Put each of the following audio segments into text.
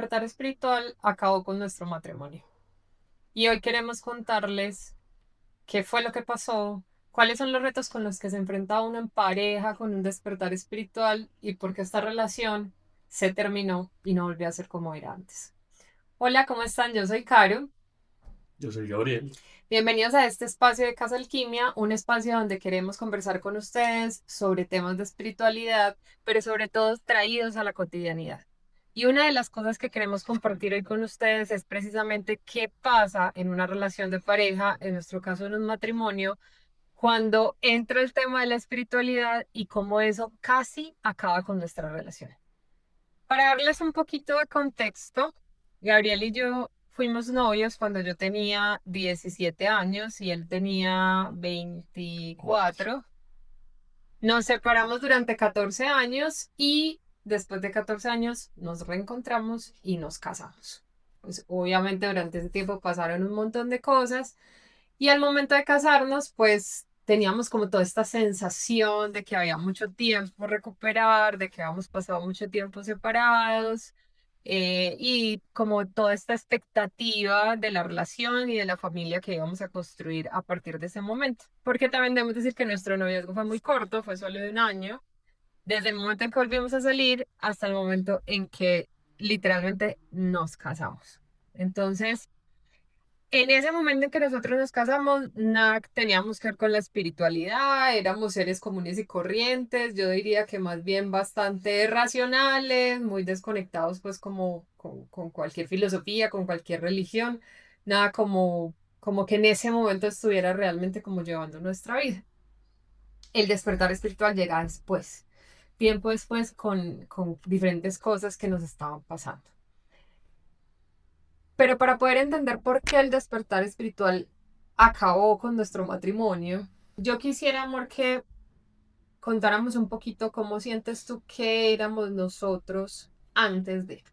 despertar espiritual acabó con nuestro matrimonio. Y hoy queremos contarles qué fue lo que pasó, cuáles son los retos con los que se enfrenta uno en pareja con un despertar espiritual y por qué esta relación se terminó y no volvió a ser como era antes. Hola, ¿cómo están? Yo soy Caro. Yo soy Gabriel. Bienvenidos a este espacio de Casa Alquimia, un espacio donde queremos conversar con ustedes sobre temas de espiritualidad, pero sobre todo traídos a la cotidianidad. Y una de las cosas que queremos compartir hoy con ustedes es precisamente qué pasa en una relación de pareja, en nuestro caso en un matrimonio, cuando entra el tema de la espiritualidad y cómo eso casi acaba con nuestra relación. Para darles un poquito de contexto, Gabriel y yo fuimos novios cuando yo tenía 17 años y él tenía Cuatro. 24. Nos separamos durante 14 años y después de 14 años nos reencontramos y nos casamos. Pues obviamente durante ese tiempo pasaron un montón de cosas y al momento de casarnos, pues teníamos como toda esta sensación de que había mucho tiempo por recuperar, de que habíamos pasado mucho tiempo separados, y como toda esta expectativa de la relación y de la familia que íbamos a construir a partir de ese momento. Porque también debemos decir que nuestro noviazgo fue muy corto, fue solo de un año, desde el momento en que volvimos a salir hasta el momento en que literalmente nos casamos. Entonces, en ese momento en que nosotros nos casamos, nada teníamos que ver con la espiritualidad, éramos seres comunes y corrientes, yo diría que más bien bastante racionales, muy desconectados pues como con cualquier filosofía, con cualquier religión, nada como que en ese momento estuviera realmente como llevando nuestra vida. El despertar espiritual llega después, tiempo después con diferentes cosas que nos estaban pasando. Pero para poder entender por qué el despertar espiritual acabó con nuestro matrimonio, yo quisiera, amor, que contáramos un poquito cómo sientes tú que éramos nosotros antes de.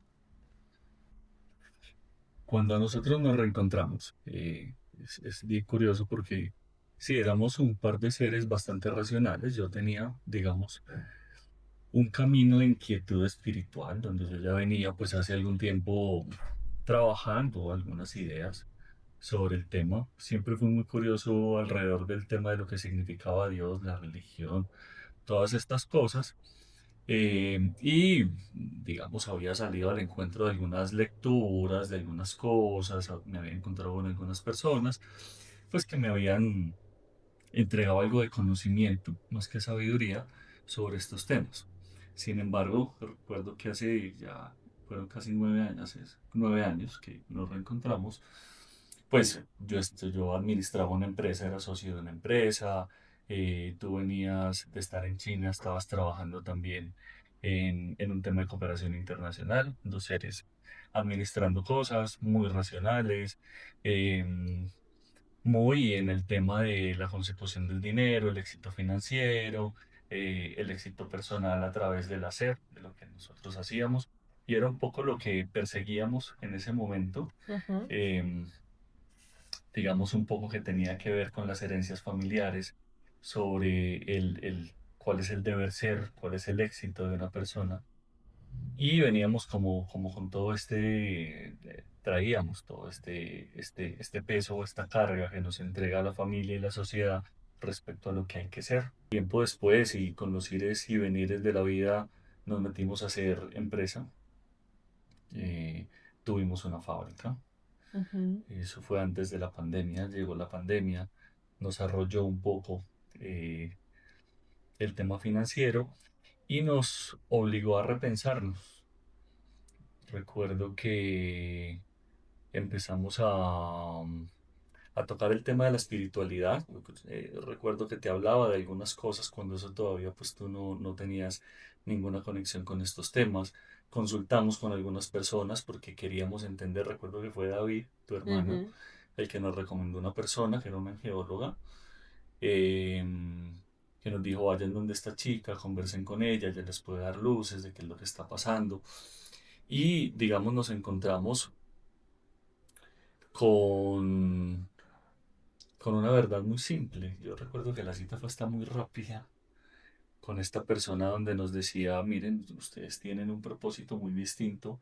Cuando nosotros nos reencontramos, es bien curioso porque sí, éramos un par de seres bastante racionales. Yo tenía, digamos, un camino de inquietud espiritual donde yo ya venía pues hace algún tiempo trabajando algunas ideas sobre el tema. Siempre fui muy curioso alrededor del tema de lo que significaba Dios, la religión, todas estas cosas. Y, digamos, había salido al encuentro de algunas lecturas, de algunas cosas, me había encontrado con algunas personas, pues que me habían entregado algo de conocimiento, más que sabiduría, sobre estos temas. Sin embargo, recuerdo que hace ya, fueron casi 9 años, 9 años que nos reencontramos, pues yo administraba una empresa, era socio de una empresa, tú venías de estar en China, estabas trabajando también en un tema de cooperación internacional, dos seres administrando cosas muy racionales, em, muy en el tema de la consecución del dinero, el éxito financiero, el éxito personal a través del hacer, de lo que nosotros hacíamos, y era un poco lo que perseguíamos en ese momento. Ujú. em, digamos, un poco que tenía que ver con las herencias familiares sobre cuál es el deber ser, cuál es el éxito de una persona. Y veníamos como con todo traíamos todo este peso o esta carga que nos entrega la familia y la sociedad respecto a lo que hay que ser. Tiempo después y con los ires y venires de la vida nos metimos a hacer empresa. eh, Tuvimos una fábrica. Ujú. Eso fue antes de la pandemia, llegó la pandemia, nos arrolló un poco eh, el tema financiero y nos obligó a repensarnos. Recuerdo que empezamos a tocar el tema de la espiritualidad. Recuerdo que te hablaba de algunas cosas cuando eso todavía pues tú no tenías ninguna conexión con estos temas. Consultamos con algunas personas porque queríamos entender. Recuerdo que fue David, tu hermano, Ujú. el que nos recomendó una persona que era una geóloga, eh, que nos dijo vayan donde esta chica, conversen con ella, ella les puede dar luces de qué es lo que está pasando. Y digamos nos encontramos con, con una verdad muy simple. Yo recuerdo que la cita fue hasta muy rápida con esta persona donde nos decía, miren, ustedes tienen un propósito muy distinto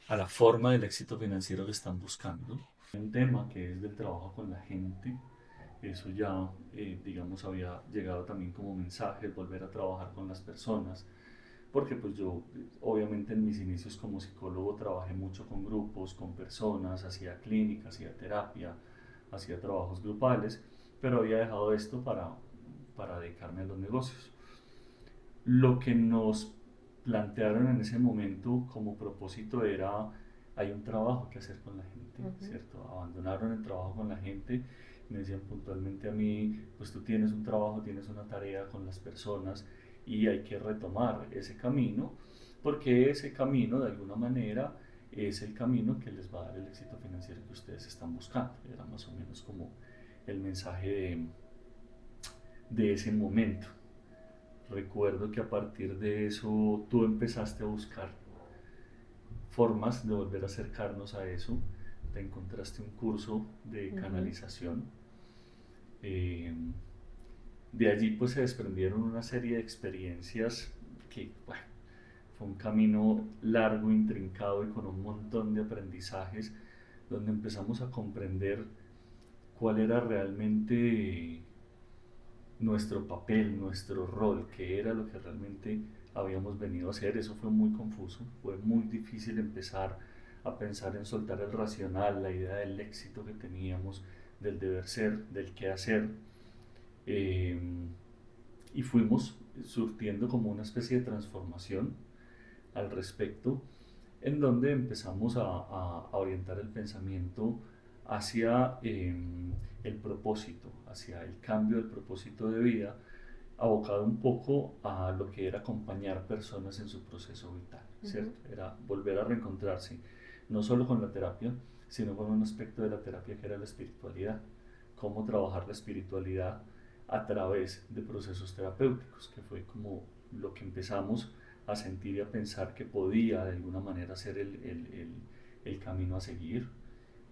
a la forma del éxito financiero que están buscando. Un tema que es del trabajo con la gente, eso ya, digamos, había llegado también como mensaje, volver a trabajar con las personas, porque pues yo, obviamente en mis inicios como psicólogo trabajé mucho con grupos, con personas, hacía clínicas, hacía terapia, hacía trabajos grupales, pero había dejado esto para dedicarme a los negocios. Lo que nos plantearon en ese momento como propósito era, hay un trabajo que hacer con la gente, Ujú. ¿cierto? Abandonaron el trabajo con la gente, me decían puntualmente a mí, pues tú tienes un trabajo, tienes una tarea con las personas y hay que retomar ese camino, porque ese camino de alguna manera es el camino que les va a dar el éxito financiero que ustedes están buscando. Era más o menos como el mensaje de ese momento. Recuerdo que a partir de eso tú empezaste a buscar formas de volver a acercarnos a eso. Te encontraste un curso de Ujú. canalización. Eh, de allí pues se desprendieron una serie de experiencias que, bueno, fue un camino largo, intrincado y con un montón de aprendizajes donde empezamos a comprender cuál era realmente nuestro papel, nuestro rol, qué era lo que realmente habíamos venido a hacer. Eso fue muy confuso, fue muy difícil empezar a pensar en soltar el racional, la idea del éxito que teníamos, del deber ser, del qué hacer. Eh, y fuimos surtiendo como una especie de transformación al respecto, en donde empezamos a orientar el pensamiento hacia el propósito, hacia el cambio del propósito de vida, abocado un poco a lo que era acompañar personas en su proceso vital, Ujú. ¿cierto? Era volver a reencontrarse, no solo con la terapia, sino con un aspecto de la terapia que era la espiritualidad, cómo trabajar la espiritualidad a través de procesos terapéuticos, que fue como lo que empezamos a sentir y a pensar que podía de alguna manera ser el camino a seguir.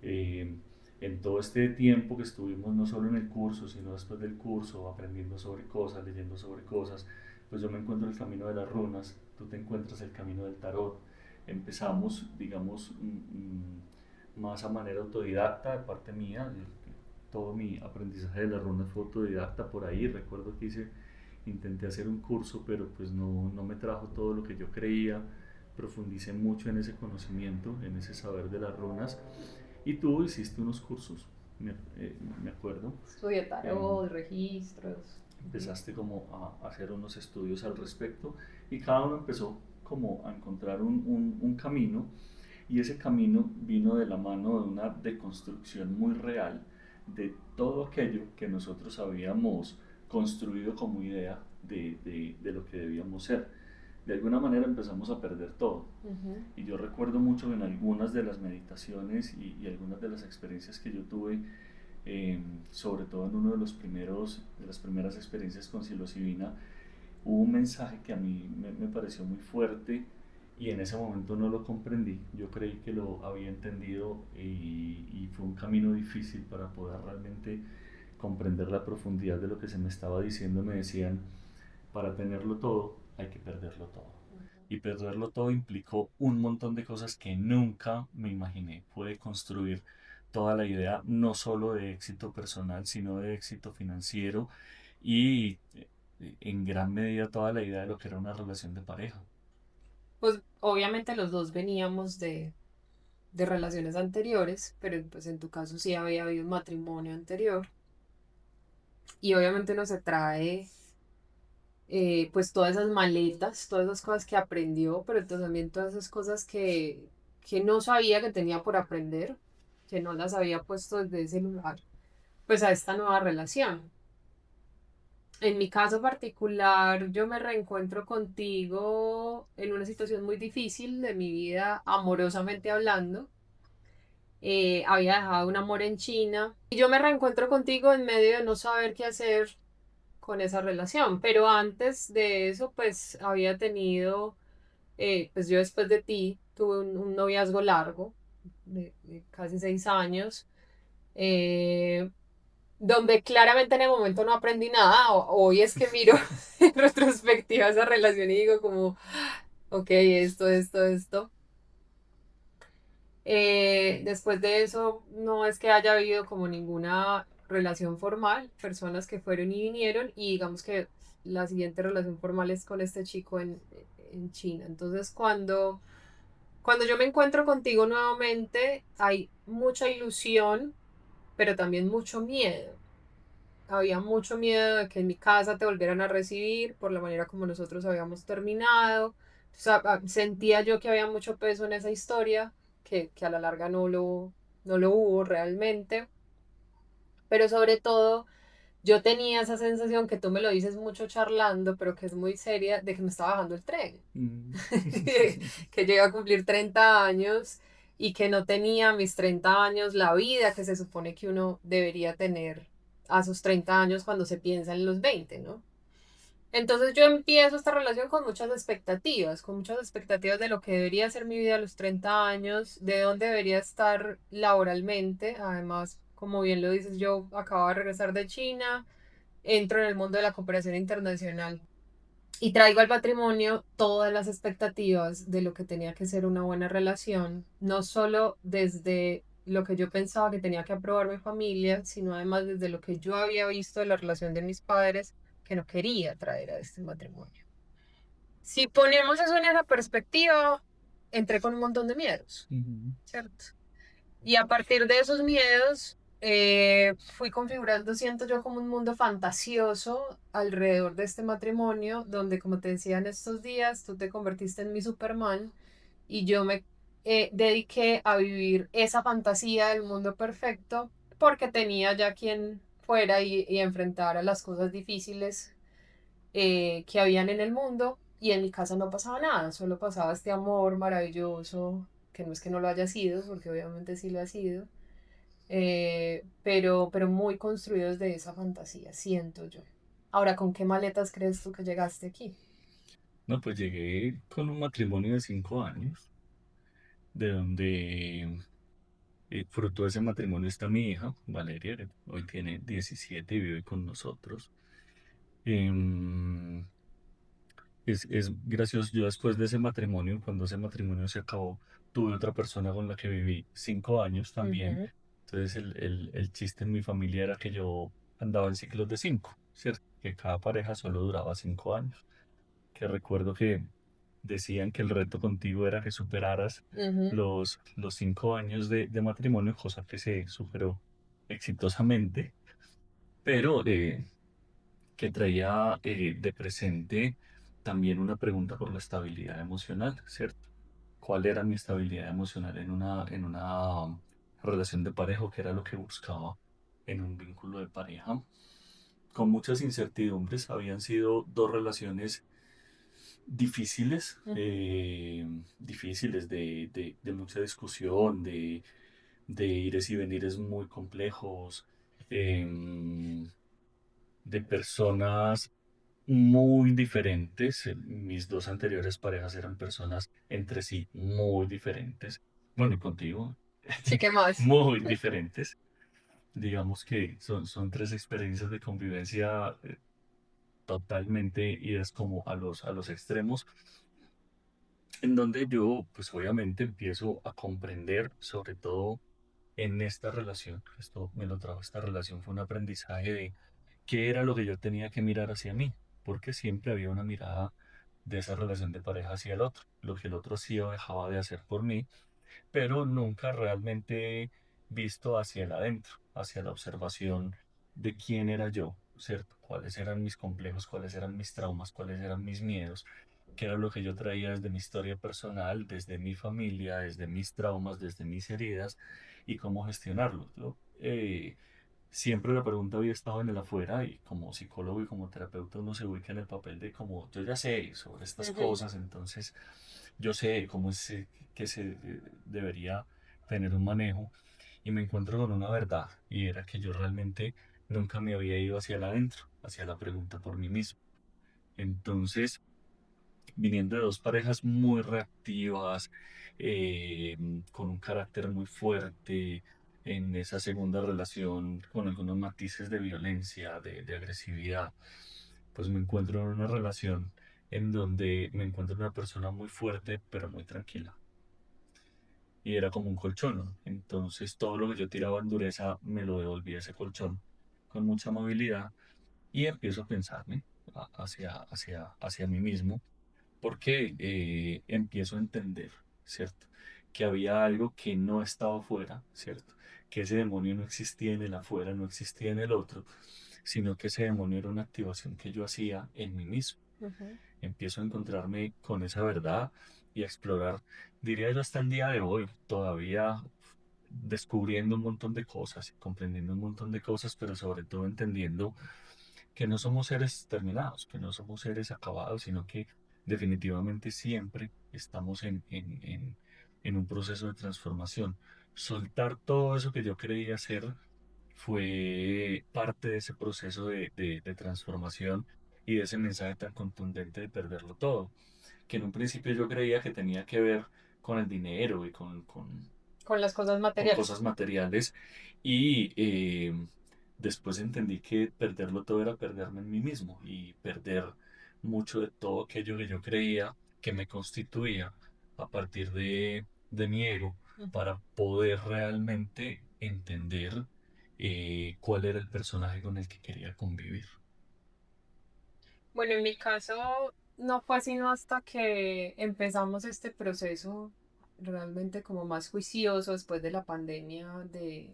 Eh, en todo este tiempo que estuvimos no solo en el curso, sino después del curso, aprendiendo sobre cosas, leyendo sobre cosas, pues yo me encuentro el camino de las runas, tú te encuentras el camino del tarot. Empezamos, digamos, más a manera autodidacta de parte mía, todo mi aprendizaje de las runas fue autodidacta por ahí, recuerdo que intenté hacer un curso, pero pues no me trajo todo lo que yo creía, profundicé mucho en ese conocimiento, en ese saber de las runas, y tú hiciste unos cursos, me acuerdo. Estudié em, tarot, registros. Ujú. Empezaste como a hacer unos estudios al respecto y cada uno empezó como a encontrar un camino, y ese camino vino de la mano de una deconstrucción muy real de todo aquello que nosotros habíamos construido como idea de lo que debíamos ser. De alguna manera empezamos a perder todo. Ujú. Y yo recuerdo mucho que en algunas de las meditaciones y algunas de las experiencias que yo tuve, eh, sobre todo en uno de de las primeras experiencias con psilocibina, hubo un mensaje que a mí me pareció muy fuerte y en ese momento no lo comprendí. Yo creí que lo había entendido y fue un camino difícil para poder realmente comprender la profundidad de lo que se me estaba diciendo. Me decían, para tenerlo todo hay que perderlo todo. Y perderlo todo implicó un montón de cosas que nunca me imaginé. Pude construir toda la idea, no solo de éxito personal, sino de éxito financiero y en gran medida toda la idea de lo que era una relación de pareja. Pues obviamente los dos veníamos de relaciones anteriores, pero pues en tu caso sí había habido un matrimonio anterior y obviamente uno se trae pues todas esas maletas, todas esas cosas que aprendió, pero entonces también todas esas cosas que no sabía que tenía por aprender, que no las había puesto desde ese lugar, pues a esta nueva relación. En mi caso particular, yo me reencuentro contigo en una situación muy difícil de mi vida, amorosamente hablando. Había dejado un amor en China y yo me reencuentro contigo en medio de no saber qué hacer con esa relación, pero antes de eso, pues había tenido, pues yo después de ti tuve un noviazgo largo de casi 6 años, eh, donde claramente en el momento no aprendí nada. Hoy es que miro en retrospectiva esa relación y digo como, ok, esto. Después de eso, no es que haya habido como ninguna relación formal, personas que fueron y vinieron, y digamos que la siguiente relación formal es con este chico en China. Entonces, cuando yo me encuentro contigo nuevamente, hay mucha ilusión, pero también mucho miedo. Había mucho miedo de que en mi casa te volvieran a recibir por la manera como nosotros habíamos terminado. O sea, sentía yo que había mucho peso en esa historia, que a la larga no lo hubo realmente. Pero sobre todo, yo tenía esa sensación que tú me lo dices mucho charlando, pero que es muy seria, de que me estaba bajando el tren. Mm. Que llegué a cumplir 30 años y que no tenía a mis 30 años la vida que se supone que uno debería tener a sus 30 años cuando se piensa en los 20, ¿no? Entonces yo empiezo esta relación con muchas expectativas de lo que debería ser mi vida a los 30 años, de dónde debería estar laboralmente. Además, como bien lo dices, yo acabo de regresar de China, entro en el mundo de la cooperación internacional y traigo al matrimonio todas las expectativas de lo que tenía que ser una buena relación, no solo desde lo que yo pensaba que tenía que aprobar mi familia, sino además desde lo que yo había visto de la relación de mis padres que no quería traer a este matrimonio. Si ponemos eso en esa perspectiva, entré con un montón de miedos, Ujú. ¿cierto? Y a partir de esos miedos, fui configurando, siento yo, como un mundo fantasioso alrededor de este matrimonio, donde, como te decía en estos días, tú te convertiste en mi Superman y yo me dediqué a vivir esa fantasía del mundo perfecto porque tenía ya quien fuera y enfrentara las cosas difíciles que habían en el mundo. Y en mi casa no pasaba nada, solo pasaba este amor maravilloso, que no es que no lo haya sido, porque obviamente sí lo ha sido, pero muy construidos de esa fantasía, siento yo. Ahora, ¿con qué maletas crees tú que llegaste aquí? No, pues llegué con un matrimonio de 5 años, de donde fruto de ese matrimonio está mi hija, Valeria, que hoy tiene 17 y vive con nosotros. Em, es gracioso, yo después de ese matrimonio, cuando ese matrimonio se acabó, tuve otra persona con la que viví 5 años también. Ujú, Entonces el chiste en mi familia era que yo andaba en ciclos de 5, ¿cierto? Que cada pareja solo duraba 5 años. Que recuerdo que decían que el reto contigo era que superaras ujú. los 5 años de matrimonio, cosa que se superó exitosamente, pero que traía de presente también una pregunta por la estabilidad emocional, ¿cierto? ¿Cuál era mi estabilidad emocional en una relación de pareja, que era lo que buscaba en un vínculo de pareja? Con muchas incertidumbres, habían sido 2 relaciones difíciles, difíciles de mucha discusión, de ires y venires muy complejos, em, de personas muy diferentes. Mis dos anteriores parejas eran personas entre sí muy diferentes. Bueno, y contigo, Sí, ¿qué más? muy diferentes. Digamos que son 3 experiencias de convivencia totalmente idas como a los extremos, en donde yo, pues obviamente empiezo a comprender, sobre todo en esta relación, esto me lo trajo esta relación, fue un aprendizaje de qué era lo que yo tenía que mirar hacia mí, porque siempre había una mirada de esa relación de pareja hacia el otro, lo que el otro sí o dejaba de hacer por mí, pero nunca realmente visto hacia el adentro, hacia la observación de quién era yo, ¿cierto? Cuáles eran mis complejos, cuáles eran mis traumas, cuáles eran mis miedos, qué era lo que yo traía desde mi historia personal, desde mi familia, desde mis traumas, desde mis heridas y cómo gestionarlos. Yo, siempre la pregunta había estado en el afuera y como psicólogo y como terapeuta uno se ubica en el papel de como yo ya sé sobre estas Ujú. cosas, entonces yo sé cómo es que se debería tener un manejo y me encuentro con una verdad y era que yo realmente nunca me había ido hacia el adentro, hacia la pregunta por mí mismo. Entonces, viniendo de 2 parejas muy reactivas, eh, con un carácter muy fuerte, en esa segunda relación con algunos matices de violencia, de agresividad, pues me encuentro en una relación en donde me encuentro una persona muy fuerte, pero muy tranquila. y era como un colchón, ¿no? Entonces todo lo que yo tiraba en dureza me lo devolvía ese colchón con mucha amabilidad y empiezo a pensarme hacia mí mismo porque empiezo a entender, ¿cierto? Que había algo que no estaba afuera, ¿cierto? Que ese demonio no existía en el afuera, no existía en el otro, sino que ese demonio era una activación que yo hacía en mí mismo. Ujú. Empiezo a encontrarme con esa verdad y a explorar, diría yo hasta el día de hoy, todavía descubriendo un montón de cosas y comprendiendo un montón de cosas, pero sobre todo entendiendo que no somos seres terminados, que no somos seres acabados, sino que definitivamente siempre estamos en un proceso de transformación. Soltar todo eso que yo creía ser fue parte de ese proceso de transformación y de ese mensaje tan contundente de perderlo todo, que en un principio yo creía que tenía que ver con el dinero y Con las cosas con cosas materiales. materiales y después entendí que perderlo todo era perderme en mí mismo y perder mucho de todo aquello que yo creía que me constituía a partir de mi ego Ujú. para poder realmente entender cuál era el personaje con el que quería convivir. Bueno, en mi caso no fue sino hasta que empezamos este proceso realmente como más juicioso después de la pandemia de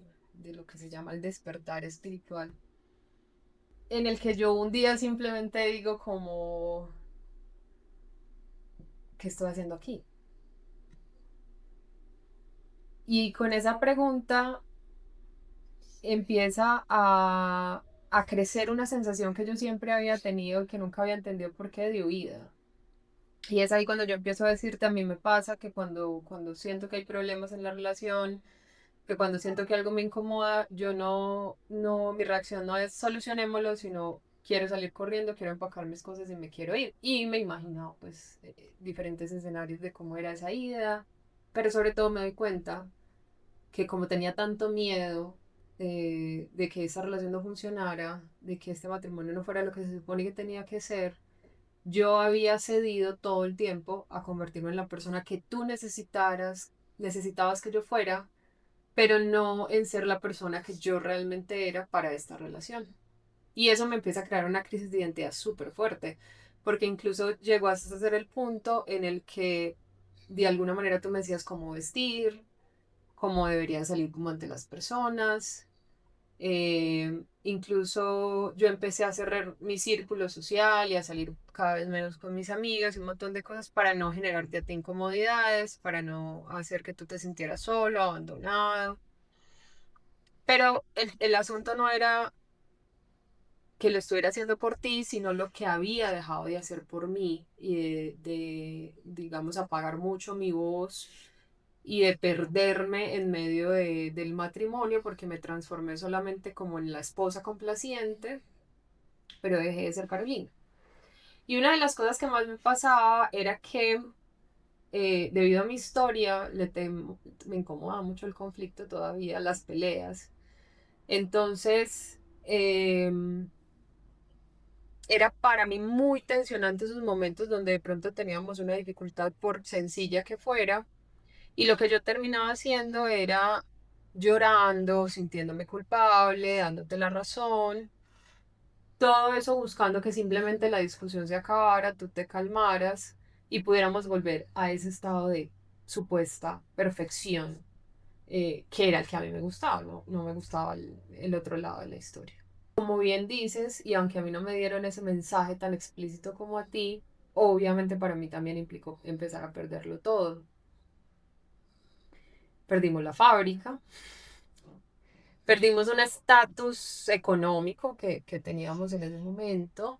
lo que se llama el despertar espiritual, en el que yo un día simplemente digo como, ¿qué estoy haciendo aquí? Y con esa pregunta empieza a crecer una sensación que yo siempre había tenido y que nunca había entendido por qué de huida. Y es ahí cuando yo empiezo a decirte, a mí me pasa que cuando siento que hay problemas en la relación, que cuando siento que algo me incomoda, yo mi reacción no es solucionémoslo, sino quiero salir corriendo, quiero empacar mis cosas y me quiero ir. Y me he imaginado pues diferentes escenarios de cómo era esa ida, pero sobre todo me doy cuenta que como tenía tanto miedo de que esa relación no funcionara, de que este matrimonio no fuera lo que se supone que tenía que ser, yo había cedido todo el tiempo a convertirme en la persona que tú necesitabas que yo fuera, pero no en ser la persona que yo realmente era para esta relación. Y eso me empieza a crear una crisis de identidad súper fuerte, porque incluso llegó hasta ser el punto en el que de alguna manera tú me decías cómo vestir, cómo debería salir como ante las personas. Incluso yo empecé a cerrar mi círculo social y a salir cada vez menos con mis amigas y un montón de cosas para no generarte a ti incomodidades, para no hacer que tú te sintieras solo, abandonado. Pero el asunto no era que lo estuviera haciendo por ti, sino lo que había dejado de hacer por mí y digamos, apagar mucho mi voz y de perderme en medio del matrimonio porque me transformé solamente como en la esposa complaciente, pero dejé de ser Carolina. Y una de las cosas que más me pasaba era que debido a mi historia me incomoda mucho el conflicto todavía, las peleas. Entonces, era para mí muy tensionante esos momentos donde de pronto teníamos una dificultad por sencilla que fuera. Y lo que yo terminaba haciendo era llorando, sintiéndome culpable, dándote la razón. Todo eso buscando que simplemente la discusión se acabara, tú te calmaras y pudiéramos volver a ese estado de supuesta perfección, que era el que a mí me gustaba, no me gustaba el otro lado de la historia. Como bien dices, y aunque a mí no me dieron ese mensaje tan explícito como a ti, obviamente para mí también implicó empezar a perderlo todo. Perdimos la fábrica, perdimos un estatus económico que teníamos en ese momento,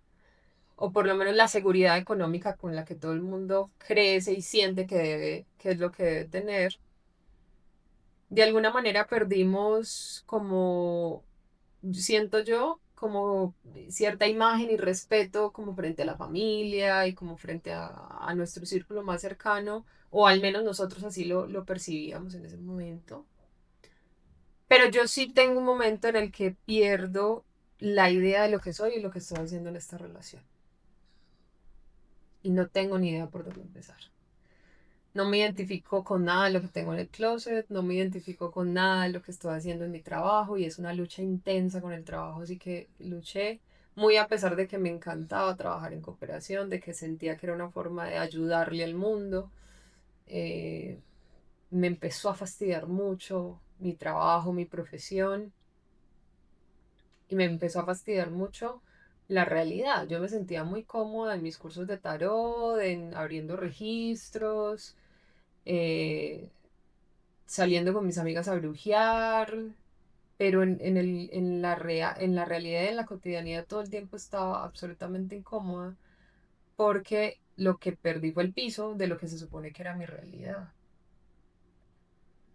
o por lo menos la seguridad económica con la que todo el mundo crece y siente que es lo que debe tener. De alguna manera perdimos como, siento yo, como cierta imagen y respeto como frente a la familia y como frente a nuestro círculo más cercano, o al menos nosotros así lo percibíamos en ese momento. Pero yo sí tengo un momento en el que pierdo la idea de lo que soy y lo que estoy haciendo en esta relación. Y no tengo ni idea por dónde empezar. No me identifico con nada de lo que tengo en el closet, no me identifico con nada de lo que estoy haciendo en mi trabajo y es una lucha intensa con el trabajo, así que luché muy a pesar de que me encantaba trabajar en cooperación, de que sentía que era una forma de ayudarle al mundo. eh, Me empezó a fastidiar mucho mi trabajo, mi profesión y me empezó a fastidiar mucho la realidad. Yo me sentía muy cómoda en mis cursos de tarot, en abriendo registros, eh, saliendo con mis amigas a brujear, pero en la realidad y en la cotidianidad todo el tiempo estaba absolutamente incómoda porque lo que perdí fue el piso de lo que se supone que era mi realidad.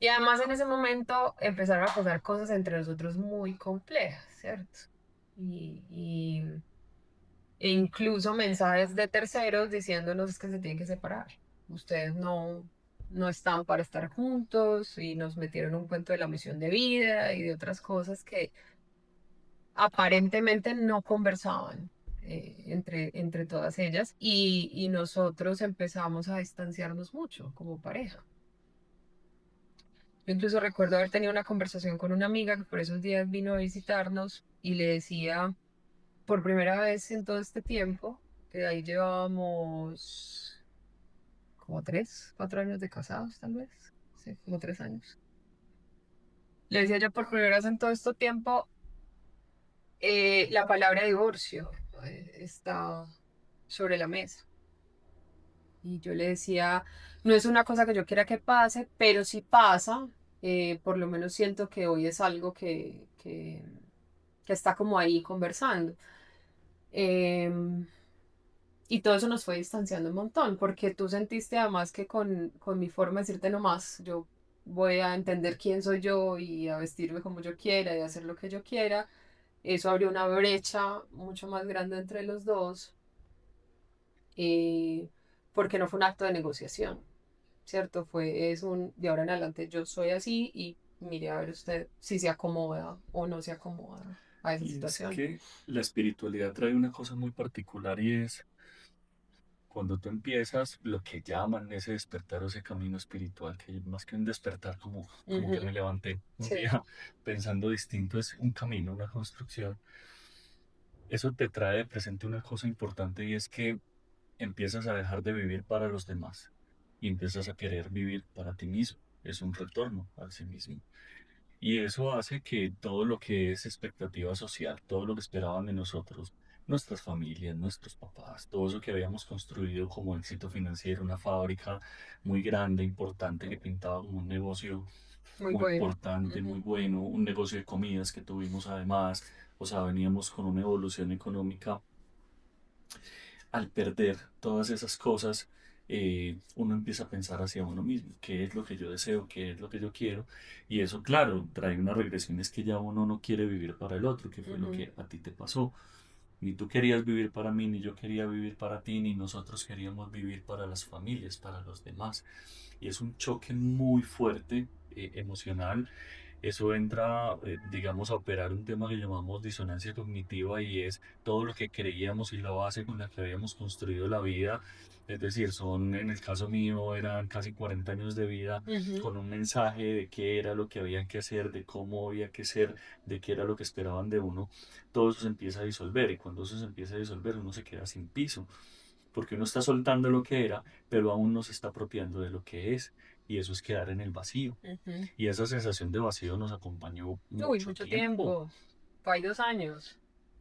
Y además en ese momento empezaron a pasar cosas entre nosotros muy complejas, ¿cierto? Y, e incluso mensajes de terceros diciéndonos que se tienen que separar. Ustedes no están para estar juntos y nos metieron un cuento de la misión de vida y de otras cosas que aparentemente no conversaban entre todas ellas y nosotros empezamos a distanciarnos mucho como pareja. Yo incluso recuerdo haber tenido una conversación con una amiga que por esos días vino a visitarnos y le decía por primera vez en todo este tiempo, que ahí llevábamos como 3, 4 años de casados tal vez, sí, como 3 años. Le decía yo por primera vez en todo este tiempo, la palabra divorcio está sobre la mesa. Y yo le decía, no es una cosa que yo quiera que pase, pero si pasa, por lo menos siento que hoy es algo que está como ahí conversando. Em, y todo eso nos fue distanciando un montón, porque tú sentiste además que con mi forma de decirte no más, yo voy a entender quién soy yo y a vestirme como yo quiera y a hacer lo que yo quiera. Eso abrió una brecha mucho más grande entre los dos, eh, porque no fue un acto de negociación. ¿Cierto? De ahora en adelante yo soy así y mire a ver usted si se acomoda o no se acomoda a esa Y es situación. que la espiritualidad trae una cosa muy particular y es cuando tú empiezas lo que llaman ese despertar o ese camino espiritual, que más que un despertar como que Ujú. me levanté un Sí, día pensando distinto, es un camino, una construcción. Eso te trae de presente una cosa importante y es que empiezas a dejar de vivir para los demás y empiezas a querer vivir para ti mismo. Es un retorno a sí mismo. Y eso hace que todo lo que es expectativa social, todo lo que esperaban de nosotros, nuestras familias, nuestros papás, todo eso que habíamos construido como éxito financiero, una fábrica muy grande, importante, que pintaba como un negocio muy muy bueno. importante, muy Ujú. bueno, un negocio de comidas que tuvimos además, o sea, veníamos con una evolución económica. Al perder todas esas cosas, uno empieza a pensar hacia uno mismo, qué es lo que yo deseo, qué es lo que yo quiero, y eso, claro, trae una regresión, es que ya uno no quiere vivir para el otro, que fue lo Ujú. que a ti te pasó. Ni tú querías vivir para mí, ni yo quería vivir para ti, ni nosotros queríamos vivir para las familias, para los demás. Y es un choque muy fuerte, emocional. Eso entra, digamos, a operar un tema que llamamos disonancia cognitiva y es todo lo que creíamos y la base con la que habíamos construido la vida. Es decir, en el caso mío, eran casi 40 años de vida Ujú. con un mensaje de qué era lo que había que hacer, de cómo había que ser, de qué era lo que esperaban de uno. Todo eso se empieza a disolver y cuando eso se empieza a disolver uno se queda sin piso porque uno está soltando lo que era, pero aún no se está apropiando de lo que es, y eso es quedar en el vacío. Ujú. Y esa sensación de vacío nos acompañó Uy, mucho mucho tiempo. tiempo. Hay 2 años,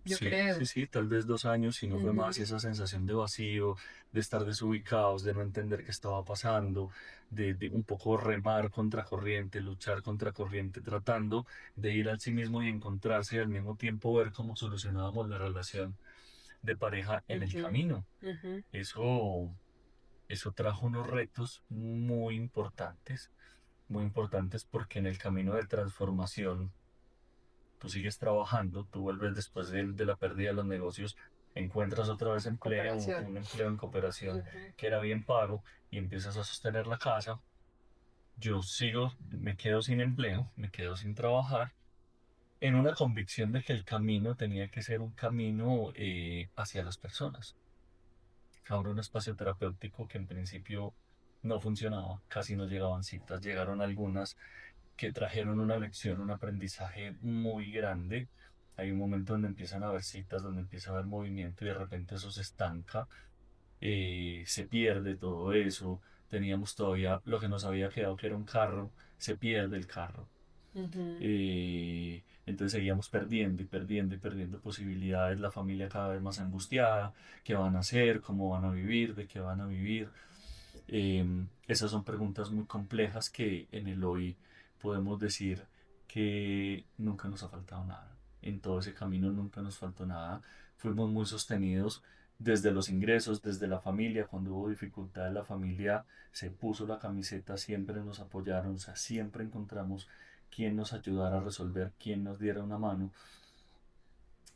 yo Sí, sí, creo. sí, tal vez 2 años, si no fue más, y Ujú. esa sensación de vacío, de estar desubicados, de no entender qué estaba pasando, de un poco remar contra corriente, luchar contra corriente, tratando de ir al sí mismo y encontrarse y al mismo tiempo ver cómo solucionábamos la relación de pareja en el Ujú. camino. Ujú. Eso, eso trajo unos retos muy importantes porque en el camino de transformación tú sigues trabajando, tú vuelves después de la pérdida de los negocios, encuentras otra vez empleo, Cooperación. un empleo en cooperación Ujú. que era bien pago y empiezas a sostener la casa. Yo sigo, me quedo sin empleo, me quedo sin trabajar, en una convicción de que el camino tenía que ser un camino hacia las personas. Ahora un espacio terapéutico que en principio no funcionaba, casi no llegaban citas, llegaron algunas que trajeron una lección, un aprendizaje muy grande. Hay un momento donde empiezan a haber citas, donde empieza a haber movimiento y de repente eso se estanca, se pierde todo eso. Teníamos todavía lo que nos había quedado que era un carro, se pierde el carro. Ujú. Entonces seguíamos perdiendo y perdiendo y perdiendo posibilidades, la familia cada vez más angustiada, qué van a hacer, cómo van a vivir, de qué van a vivir. Esas son preguntas muy complejas que en el hoy podemos decir que nunca nos ha faltado nada. En todo ese camino nunca nos faltó nada. Fuimos muy sostenidos desde los ingresos, desde la familia. Cuando hubo dificultades, la familia se puso la camiseta, siempre nos apoyaron, o sea, siempre encontramos quien nos ayudara a resolver, quien nos diera una mano.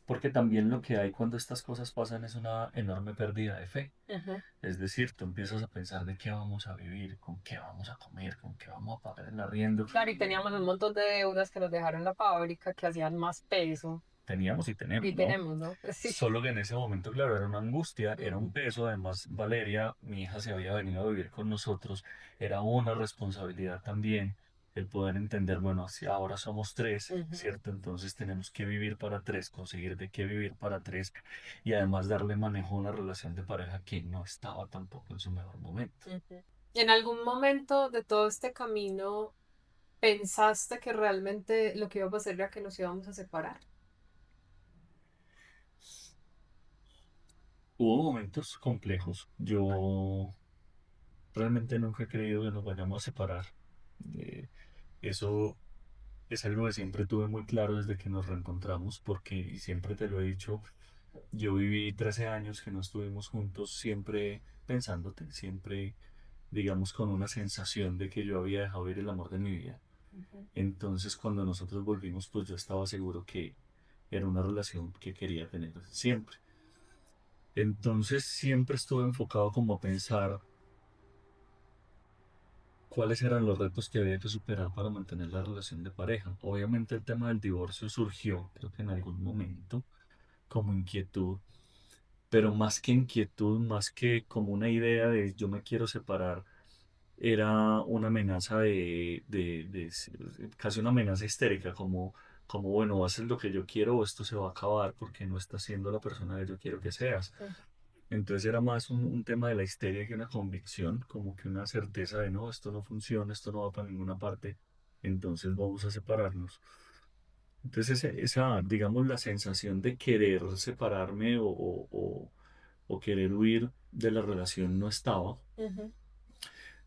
Porque también lo que hay cuando estas cosas pasan es una enorme pérdida de fe. Ujú. Es decir, tú empiezas a pensar de qué vamos a vivir, con qué vamos a comer, con qué vamos a pagar el arriendo. Claro, y teníamos un montón de deudas que nos dejaron la fábrica que hacían más peso. Teníamos y tenemos, Y ¿no? tenemos, ¿no? Sí. Solo que en ese momento, claro, era una angustia, era un Ujú. peso. Además, Valeria, mi hija, se había venido a vivir con nosotros. Era una responsabilidad también el poder entender, bueno, si ahora somos tres, Ujú. ¿cierto? Entonces tenemos que vivir para tres, conseguir de qué vivir para tres y además darle manejo a una relación de pareja que no estaba tampoco en su mejor momento. Ujú. ¿En algún momento de todo este camino pensaste que realmente lo que iba a pasar era que nos íbamos a separar? Hubo momentos complejos. Yo realmente nunca he creído que nos vayamos a separar. Eh, Eso es algo que siempre tuve muy claro desde que nos reencontramos, porque y siempre te lo he dicho, yo viví 13 años que no estuvimos juntos, siempre pensándote, siempre, digamos, con una sensación de que yo había dejado ir el amor de mi vida. Ujú. Entonces, cuando nosotros volvimos, pues yo estaba seguro que era una relación que quería tener siempre. Entonces, siempre estuve enfocado como a pensar cuáles eran los retos que había que superar para mantener la relación de pareja. Obviamente el tema del divorcio surgió, creo que en algún momento, como inquietud, pero más que inquietud, más que como una idea de yo me quiero separar, era una amenaza casi una amenaza histérica, como bueno, haces lo que yo quiero o esto se va a acabar porque no estás siendo la persona que yo quiero que seas. Entonces era más un tema de la histeria que una convicción, como que una certeza de no, esto no funciona, esto no va para ninguna parte, entonces vamos a separarnos. Entonces esa, digamos, la sensación de querer separarme o querer huir de la relación no estaba. Ujú.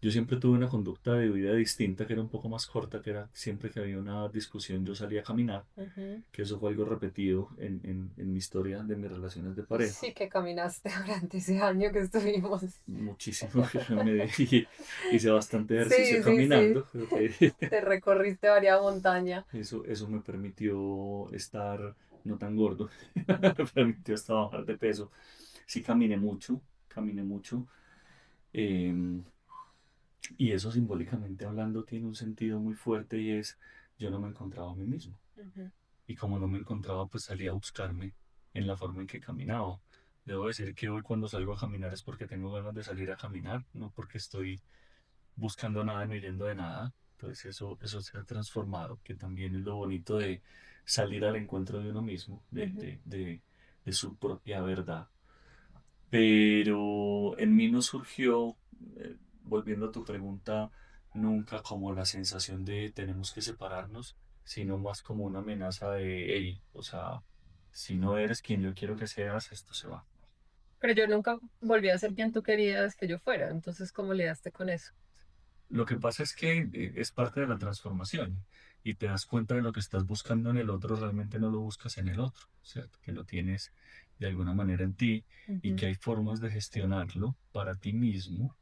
Yo siempre tuve una conducta de vida distinta, que era un poco más corta, que era siempre que había una discusión yo salía a caminar, Ujú. que eso fue algo repetido en mi historia de mis relaciones de pareja. Sí que caminaste durante ese año que estuvimos. Muchísimo que hice bastante ejercicio Sí, sí, sí. caminando. Creo que Te recorriste varias montañas. eso me permitió estar no tan gordo, me permitió hasta bajar de peso. Sí, caminé mucho. em, y eso simbólicamente hablando tiene un sentido muy fuerte y es, yo no me encontraba a mí mismo. Ujú. Y como no me encontraba, pues salí a buscarme en la forma en que caminaba. Debo decir que hoy cuando salgo a caminar es porque tengo ganas de salir a caminar, no porque estoy buscando nada ni huyendo de nada. Entonces eso se ha transformado, que también es lo bonito de salir al encuentro de uno mismo, Ujú. de su propia verdad. Pero en mí no surgió, volviendo a tu pregunta, nunca como la sensación de tenemos que separarnos, sino más como una amenaza de, hey, o sea, si no eres quien yo quiero que seas, esto se va. Pero yo nunca volví a ser quien tú querías que yo fuera. Entonces, ¿cómo lidiaste con eso? Lo que pasa es que es parte de la transformación y te das cuenta de lo que estás buscando en el otro, realmente no lo buscas en el otro, ¿cierto? Que lo tienes de alguna manera en ti y Ujú. que hay formas de gestionarlo para ti mismo,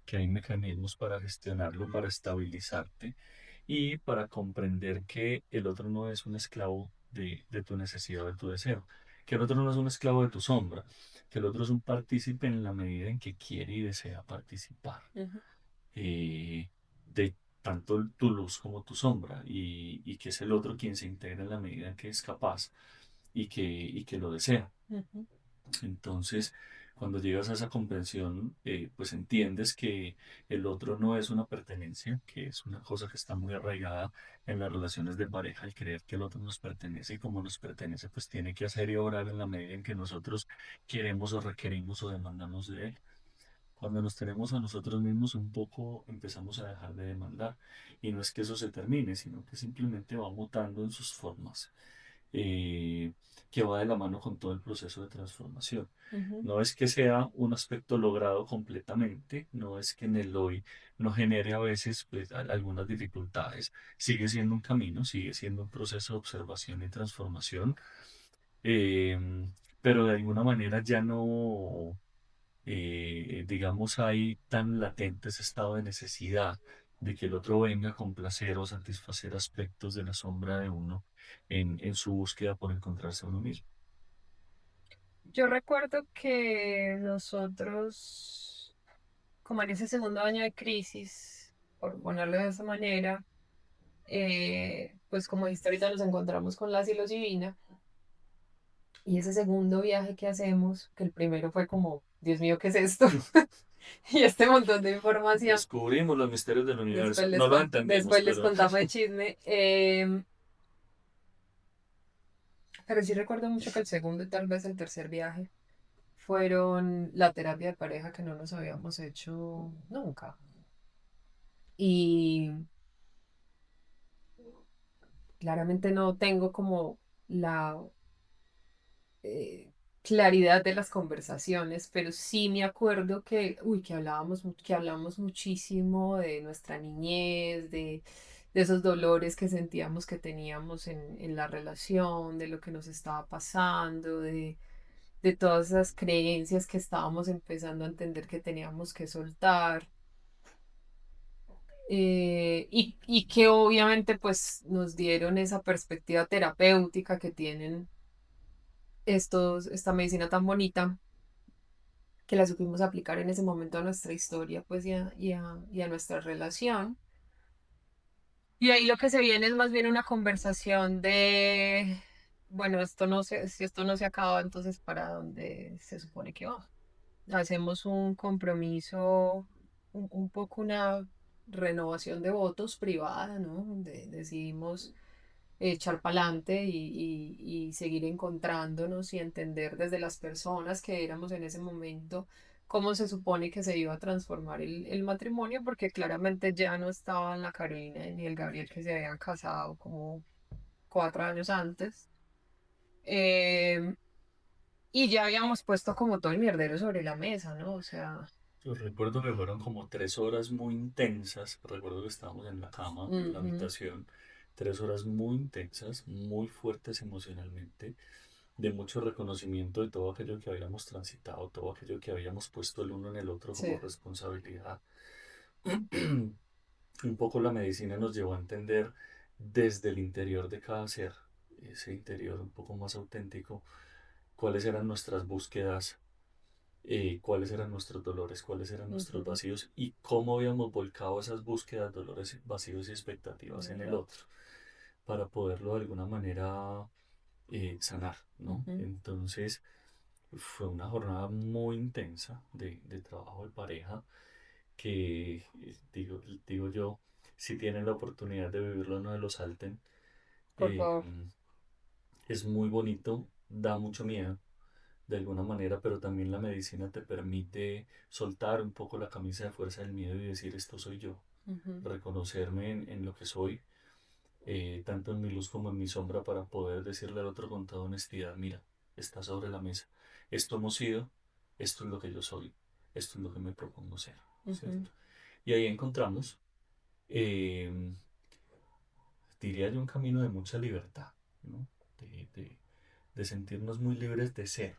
que hay mecanismos para gestionarlo, para estabilizarte y para comprender que el otro no es un esclavo de tu necesidad o de tu deseo, que el otro no es un esclavo de tu sombra, que el otro es un partícipe en la medida en que quiere y desea participar Ujú. de tanto tu luz como tu sombra y que es el otro quien se integra en la medida en que es capaz y que lo desea. Ujú. Entonces, Cuando llegas a esa comprensión, pues entiendes que el otro no es una pertenencia, que es una cosa que está muy arraigada en las relaciones de pareja, el creer que el otro nos pertenece y como nos pertenece, pues tiene que hacer y obrar en la medida en que nosotros queremos o requerimos o demandamos de él. Cuando nos tenemos a nosotros mismos un poco empezamos a dejar de demandar y no es que eso se termine, sino que simplemente va mutando en sus formas, eh, que va de la mano con todo el proceso de transformación. Ujú. No es que sea un aspecto logrado completamente, no es que en el hoy no genere a veces pues, algunas dificultades, sigue siendo un camino, sigue siendo un proceso de observación y transformación, eh, pero de alguna manera ya no digamos, hay tan latente ese estado de necesidad de que el otro venga a complacer o satisfacer aspectos de la sombra de uno en su búsqueda por encontrarse a uno mismo. Yo recuerdo que nosotros, como en ese segundo año de crisis, por ponerlo de esa manera, pues como dijiste ahorita nos encontramos con la psilocibina y ese segundo viaje que hacemos, que el primero fue como, Dios mío, ¿qué es esto? Y este montón de información. Descubrimos los misterios del Después universo. No los entendimos, después les pero contamos el chisme. Pero sí recuerdo mucho que el segundo y tal vez el tercer viaje fueron la terapia de pareja que no nos habíamos hecho nunca. Y claramente no tengo como la claridad de las conversaciones, pero sí me acuerdo que, uy, que hablábamos, que hablamos muchísimo de nuestra niñez, de esos dolores que sentíamos que teníamos en la relación, de lo que nos estaba pasando, de todas esas creencias que estábamos empezando a entender que teníamos que soltar. Y que obviamente pues nos dieron esa perspectiva terapéutica que tienen esta medicina tan bonita que la supimos aplicar en ese momento a nuestra historia, pues y a nuestra relación. Y ahí lo que se viene es más bien una conversación de, bueno, si esto no se acaba, entonces ¿para dónde se supone que va? Hacemos un compromiso, un poco una renovación de votos privada, ¿no? Donde decidimos echar para adelante y seguir encontrándonos y entender desde las personas que éramos en ese momento cómo se supone que se iba a transformar el matrimonio, porque claramente ya no estaban la Carolina ni el Gabriel que se habían casado como 4 años antes. Eh, y ya habíamos puesto como todo el mierdero sobre la mesa, ¿no? O sea, yo recuerdo que fueron como 3 horas muy intensas. Recuerdo que estábamos en la cama, en la ujú, habitación, 3 horas muy intensas, muy fuertes emocionalmente, de mucho reconocimiento de todo aquello que habíamos transitado, todo aquello que habíamos puesto el uno en el otro como sí. responsabilidad. Un poco la medicina nos llevó a entender desde el interior de cada ser, ese interior un poco más auténtico, cuáles eran nuestras búsquedas, cuáles eran nuestros dolores, cuáles eran nuestros Ujú, vacíos y cómo habíamos volcado esas búsquedas, dolores, vacíos y expectativas en en el el otro. otro para poderlo de alguna manera sanar, ¿no? Ujú. Entonces fue una jornada muy intensa de trabajo de pareja que, digo yo, si tienen la oportunidad de vivirlo, no lo salten. Por Eh, favor. es muy bonito, da mucho miedo de alguna manera, pero también la medicina te permite soltar un poco la camisa de fuerza del miedo y decir esto soy yo, Ujú, reconocerme en lo que soy, tanto en mi luz como en mi sombra, para poder decirle al otro con toda honestidad, mira, está sobre la mesa, esto hemos sido, esto es lo que yo soy, esto es lo que me propongo ser, ujú. ¿cierto? Y ahí encontramos, eh, diría yo, un camino de mucha libertad, ¿no? De, de, de sentirnos muy libres de ser,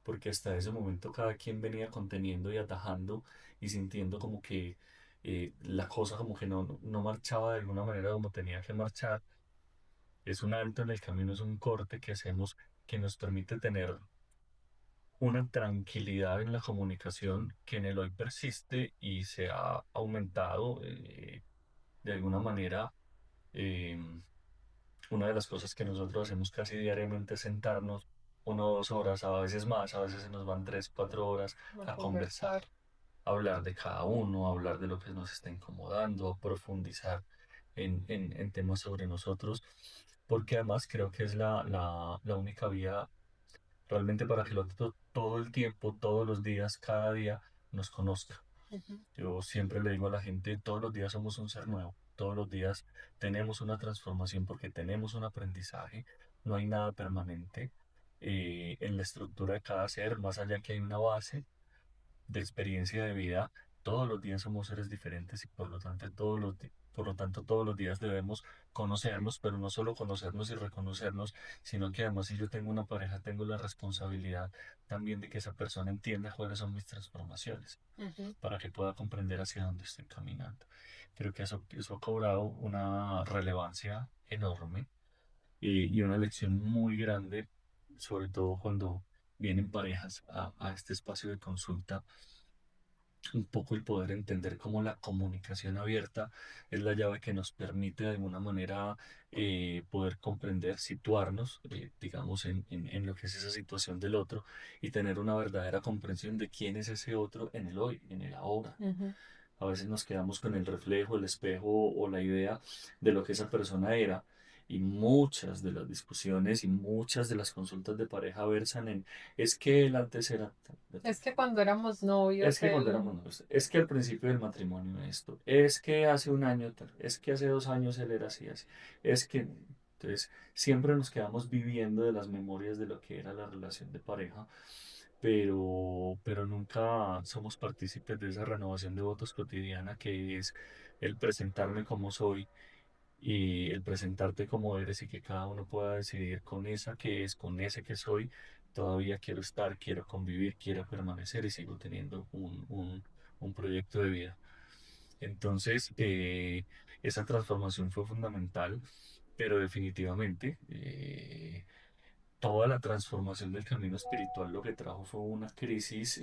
porque hasta ese momento cada quien venía conteniendo y atajando y sintiendo como que la cosa como que no marchaba de alguna manera como tenía que marchar. Es un alto en el camino, es un corte que hacemos que nos permite tener una tranquilidad en la comunicación que en el hoy persiste y se ha aumentado de alguna manera. eh, una de las cosas que nosotros hacemos casi diariamente es sentarnos 1 o 2 horas, a veces más, a veces se nos van 3, 4 horas A a conversar, conversar. hablar de cada uno, hablar de lo que nos está incomodando, profundizar en temas sobre nosotros, porque además creo que es la única vía realmente para que el otro todo el tiempo, todos los días, cada día nos conozca. Ujú, Yo siempre le digo a la gente, todos los días somos un ser nuevo, todos los días tenemos una transformación porque tenemos un aprendizaje, no hay nada permanente en la estructura de cada ser, más allá que hay una base de experiencia de vida, todos los días somos seres diferentes y por lo tanto por lo tanto todos los días debemos conocernos, pero no solo conocernos y reconocernos, sino que además si yo tengo una pareja, tengo la responsabilidad también de que esa persona entienda cuáles son mis transformaciones ujú. para que pueda comprender hacia dónde estoy caminando. Creo que eso ha cobrado una relevancia enorme y una lección muy grande, sobre todo cuando vienen parejas a este espacio de consulta, un poco el poder entender cómo la comunicación abierta es la llave que nos permite de alguna manera poder comprender, situarnos, digamos, en lo que es esa situación del otro y tener una verdadera comprensión de quién es ese otro en el hoy, en el ahora. Ujú. A veces nos quedamos con el reflejo, el espejo o la idea de lo que esa persona era. Y muchas de las discusiones y muchas de las consultas de pareja versan en, es que él antes era de tal Es que forma. cuando éramos Es novios, que cuando él... éramos novios, es que al principio del matrimonio esto, es que hace un año tal, es que hace 2 años él era así, así, es que, entonces, siempre nos quedamos viviendo de las memorias de lo que era la relación de pareja, pero nunca somos partícipes de esa renovación de votos cotidiana que es el presentarme como soy y el presentarte como eres y que cada uno pueda decidir con esa que es, con ese que soy, todavía quiero estar, quiero convivir, quiero permanecer y sigo teniendo un proyecto de vida. Entonces, esa transformación fue fundamental, pero definitivamente toda la transformación del camino espiritual lo que trajo fue una crisis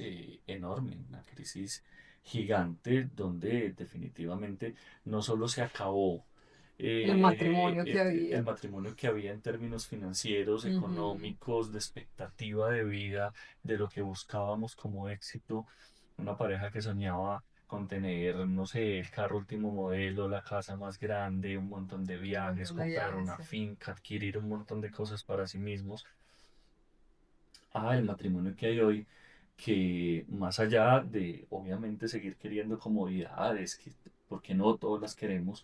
enorme, una crisis gigante donde definitivamente no solo se acabó El matrimonio que el había. matrimonio que había en términos financieros, Ujú. económicos, de expectativa de vida, de lo que buscábamos como éxito, una pareja que soñaba con tener, no sé, el carro último modelo, la casa más grande, un montón de Un viajes, montón de comprar viajes, una sí. finca, adquirir un montón de cosas para sí mismos. El matrimonio que hay hoy, que más allá de, obviamente, seguir queriendo comodidades, que, porque no todas las queremos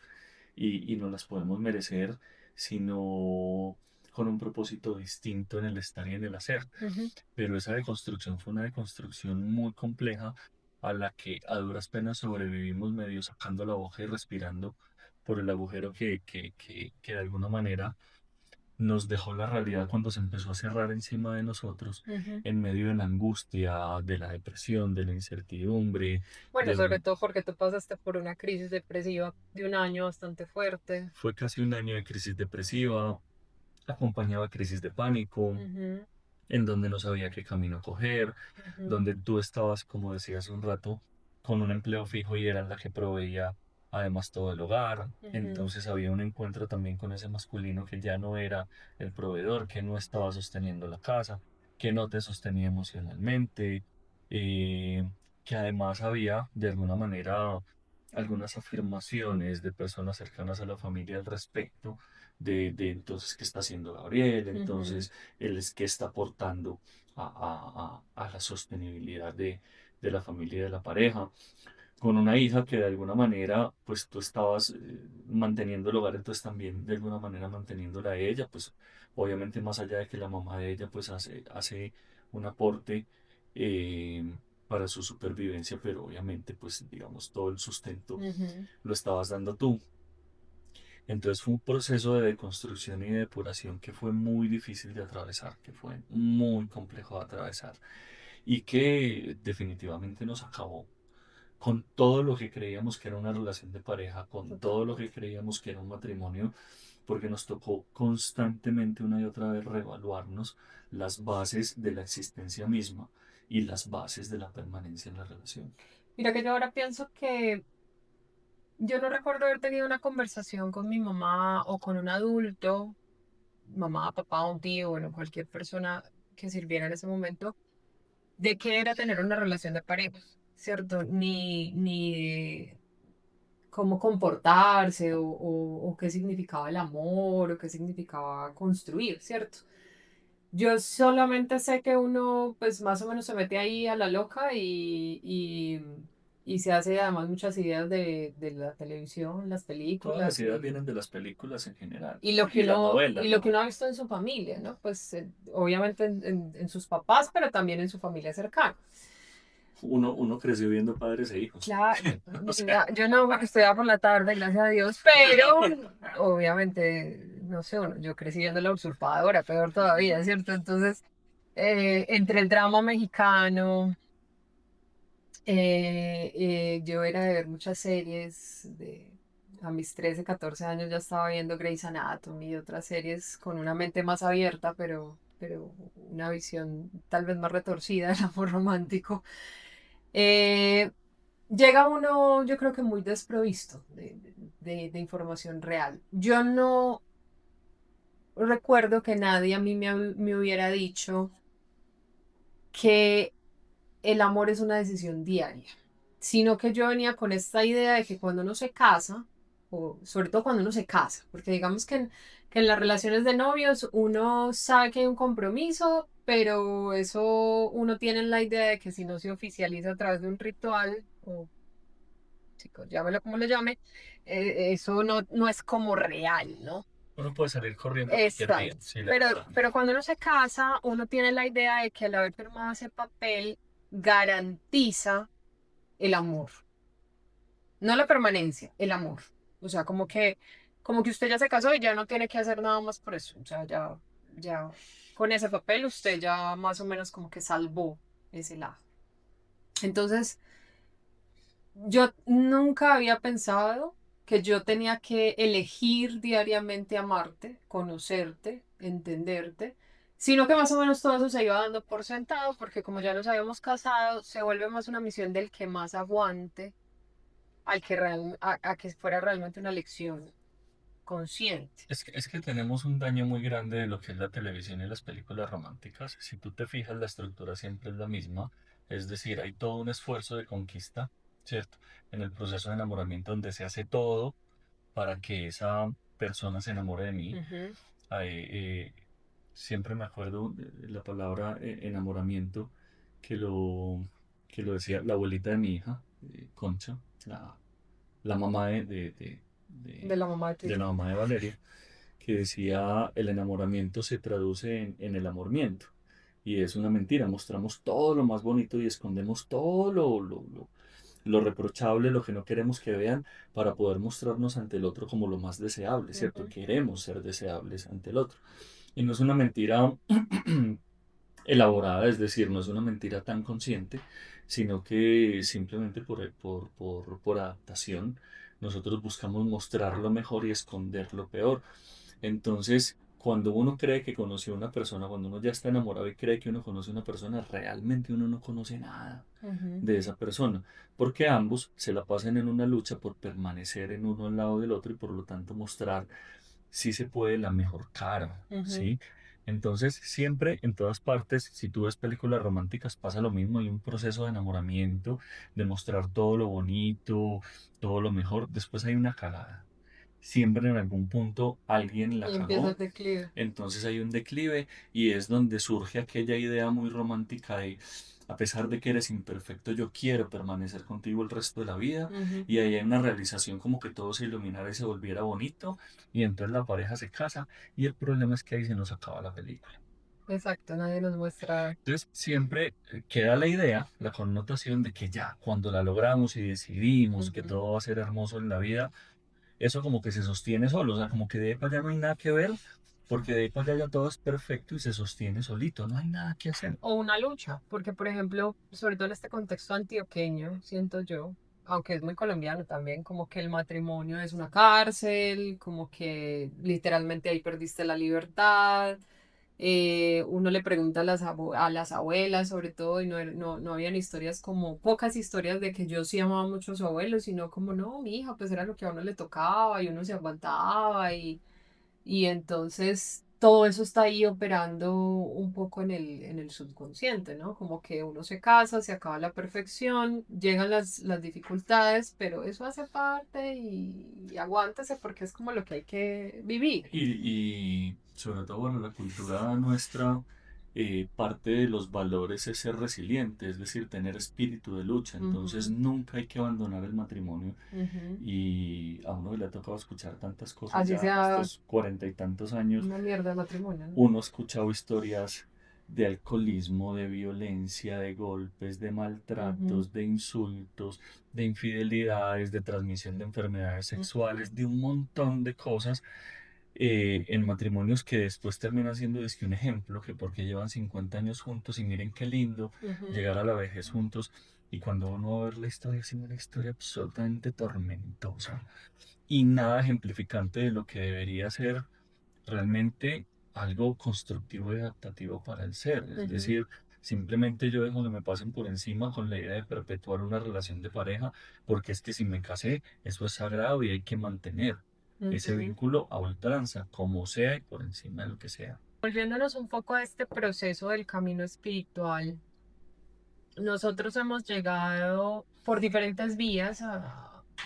y no las podemos merecer, sino con un propósito distinto en el estar y en el hacer. Ujú. Pero esa deconstrucción fue una deconstrucción muy compleja a la que a duras penas sobrevivimos medio sacando la boca y respirando por el agujero que de alguna manera nos dejó la realidad cuando se empezó a cerrar encima de nosotros Ujú. en medio de la angustia, de la depresión, de la incertidumbre, Bueno, de sobre un... todo porque tú pasaste por una crisis depresiva de un año bastante fuerte. Fue casi un año de crisis depresiva, acompañado de crisis de pánico, Ujú, en donde no sabía qué camino coger, ujú, donde tú estabas, como decía hace un rato, con un empleo fijo y eras la que proveía además todo el hogar. ujú, Entonces había un encuentro también con ese masculino que ya no era el proveedor, que no estaba sosteniendo la casa, que no te sostenía emocionalmente, eh, que además había de alguna manera algunas afirmaciones de personas cercanas a la familia al respecto de entonces qué está haciendo Gabriel, ujú, entonces él es que está aportando a la sostenibilidad de la familia y de la pareja, con una hija que de alguna manera, pues tú estabas manteniendo el hogar, entonces también de alguna manera manteniéndola a ella, pues obviamente más allá de que la mamá de ella pues hace un aporte para su supervivencia, pero obviamente pues digamos todo el sustento ujú. lo estabas dando tú. Entonces fue un proceso de deconstrucción y de depuración que fue muy difícil de atravesar, que fue muy complejo de atravesar y que definitivamente nos acabó con todo lo que creíamos que era una relación de pareja, con todo lo que Totalmente. creíamos que era un matrimonio, porque nos tocó constantemente una y otra vez reevaluarnos las bases de la existencia misma y las bases de la permanencia en la relación. Mira que yo ahora pienso que yo no recuerdo haber tenido una conversación con mi mamá o con un adulto, mamá, papá, un tío, bueno, cualquier persona, que sirviera en ese momento de qué era tener una relación de pareja, ¿cierto? Ni cómo comportarse o qué significaba el amor o qué significaba construir, ¿cierto? Yo solamente sé que uno pues más o menos se mete ahí a la loca y se hace además muchas ideas de la televisión, las Todas las películas ideas vienen de las películas en general y lo que y las uno, novelas, y lo que ¿no? uno ha visto en su familia, ¿no? Pues obviamente en sus papás, pero también en su familia cercana. Uno creció viendo padres e hijos. Claro, O sea, yo no, porque estudiaba por la tarde, gracias a Dios, pero obviamente, no sé, yo crecí viendo La Usurpadora, peor todavía, ¿cierto? Entonces, entre el drama mexicano, yo era de ver muchas series, a mis 13 14 años ya estaba viendo Grey's Anatomy y otras series con una mente más abierta, pero una visión tal vez más retorcida del amor romántico. Eh, Llega uno, yo creo que muy desprovisto de información real. Yo no recuerdo que nadie a mí me hubiera dicho que el amor es una decisión diaria, sino que yo venía con esta idea de que cuando uno se casa, o sobre todo cuando uno se casa, porque digamos que en las relaciones de novios uno sabe que hay un compromiso, pero eso uno tiene la idea de que si no se oficializa a través de un ritual, o chicos, llámelo como le llame, eso no es como real, ¿no? uno puede salir corriendo cualquier día, Exacto. sí, la verdad. Pero cuando uno se casa, uno tiene la idea de que al haber firmado ese papel garantiza el amor. No la permanencia, el amor. O sea, como que usted ya se casó y ya no tiene que hacer nada más por eso. O sea, ya con ese papel usted ya más o menos como que salvó ese lado. Entonces, yo nunca había pensado que yo tenía que elegir diariamente amarte, conocerte, entenderte, sino que más o menos todo eso se iba dando por sentado, porque como ya nos habíamos casado, se vuelve más una misión del que más aguante al que a que fuera realmente una lección consciente. Es que tenemos un daño muy grande de lo que es la televisión y las películas románticas. Si tú te fijas, la estructura siempre es la misma. Es decir, hay todo un esfuerzo de conquista, ¿cierto? En el proceso de enamoramiento donde se hace todo para que esa persona se enamore de mí. Ujú, Ay, siempre me acuerdo de la palabra enamoramiento que lo, que lo decía la abuelita de mi hija, Concha, la mamá de la mamá de tu de la hija. mamá de Valeria, que decía el enamoramiento se traduce en el amormiento. Y es una mentira, mostramos todo lo más bonito y escondemos todo lo reprochable, lo que no queremos que vean, para poder mostrarnos ante el otro como lo más deseable, ¿cierto? Ujú. Queremos ser deseables ante el otro. Y no es una mentira elaborada, es decir, no es una mentira tan consciente, sino que simplemente por adaptación nosotros buscamos mostrar lo mejor y esconder lo peor. Entonces, cuando uno cree que conoció a una persona, cuando uno ya está enamorado y cree que uno conoce a una persona, realmente uno no conoce nada Ujú, de esa persona, porque ambos se la pasan en una lucha por permanecer en uno al lado del otro y por lo tanto mostrar si se puede la mejor cara, ujú. ¿sí? Entonces, siempre, en todas partes, si tú ves películas románticas, pasa lo mismo, hay un proceso de enamoramiento, de mostrar todo lo bonito, todo lo mejor, después hay una cagada. Siempre en algún punto alguien la Y empieza cagó, el declive. entonces hay un declive y es donde surge aquella idea muy romántica de, a pesar de que eres imperfecto, yo quiero permanecer contigo el resto de la vida. Ujú. Y ahí hay una realización como que todo se iluminara y se volviera bonito. Y entonces la pareja se casa y el problema es que ahí se nos acaba la película. Exacto, nadie nos muestra. Entonces siempre queda la idea, la connotación de que ya, cuando la logramos y decidimos que Ujú. todo va a ser hermoso en la vida, eso como que se sostiene solo, o sea, como que de ahí para allá no hay nada que ver, porque de ahí para allá ya todo es perfecto y se sostiene solito, no hay nada que hacer. O una lucha, porque por ejemplo, sobre todo en este contexto antioqueño, siento yo, aunque es muy colombiano también, como que el matrimonio es una cárcel, como que literalmente ahí perdiste la libertad. Uno le pregunta a las abuelas sobre todo y no habían historias como, pocas historias de que yo sí amaba mucho a su abuelo, sino como, no, mi hija, pues era lo que a uno le tocaba y uno se aguantaba y entonces todo eso está ahí operando un poco en el subconsciente, ¿no? Como que uno se casa, se acaba la perfección, llegan las dificultades, pero eso hace parte y aguántese porque es como lo que hay que vivir. Y sobre todo, bueno, la cultura nuestra, parte de los valores es ser resiliente, es decir, tener espíritu de lucha. Entonces Ujú, nunca hay que abandonar el matrimonio. ujú. Y a uno le ha tocado escuchar tantas cosas Así ya sea estos 40 y tantos años. una mierda de matrimonio, ¿no? Uno ha escuchado historias de alcoholismo, de violencia, de golpes, de Ujú, maltratos, de insultos, de infidelidades, de transmisión de enfermedades ujú, sexuales, de un montón de cosas, en matrimonios que después terminan siendo un ejemplo, que porque llevan 50 años juntos y miren qué lindo ujú. llegar a la vejez juntos. Y cuando uno va a ver la historia, es una historia absolutamente tormentosa y nada ejemplificante de lo que debería ser realmente algo constructivo y adaptativo para el ser. Es Ujú, decir, simplemente yo dejo que me pasen por encima con la idea de perpetuar una relación de pareja, porque es que si me casé, eso es sagrado y hay que mantener ese ujú. vínculo a ultranza, como sea y por encima de lo que sea. Volviéndonos un poco a este proceso del camino espiritual, nosotros hemos llegado por diferentes vías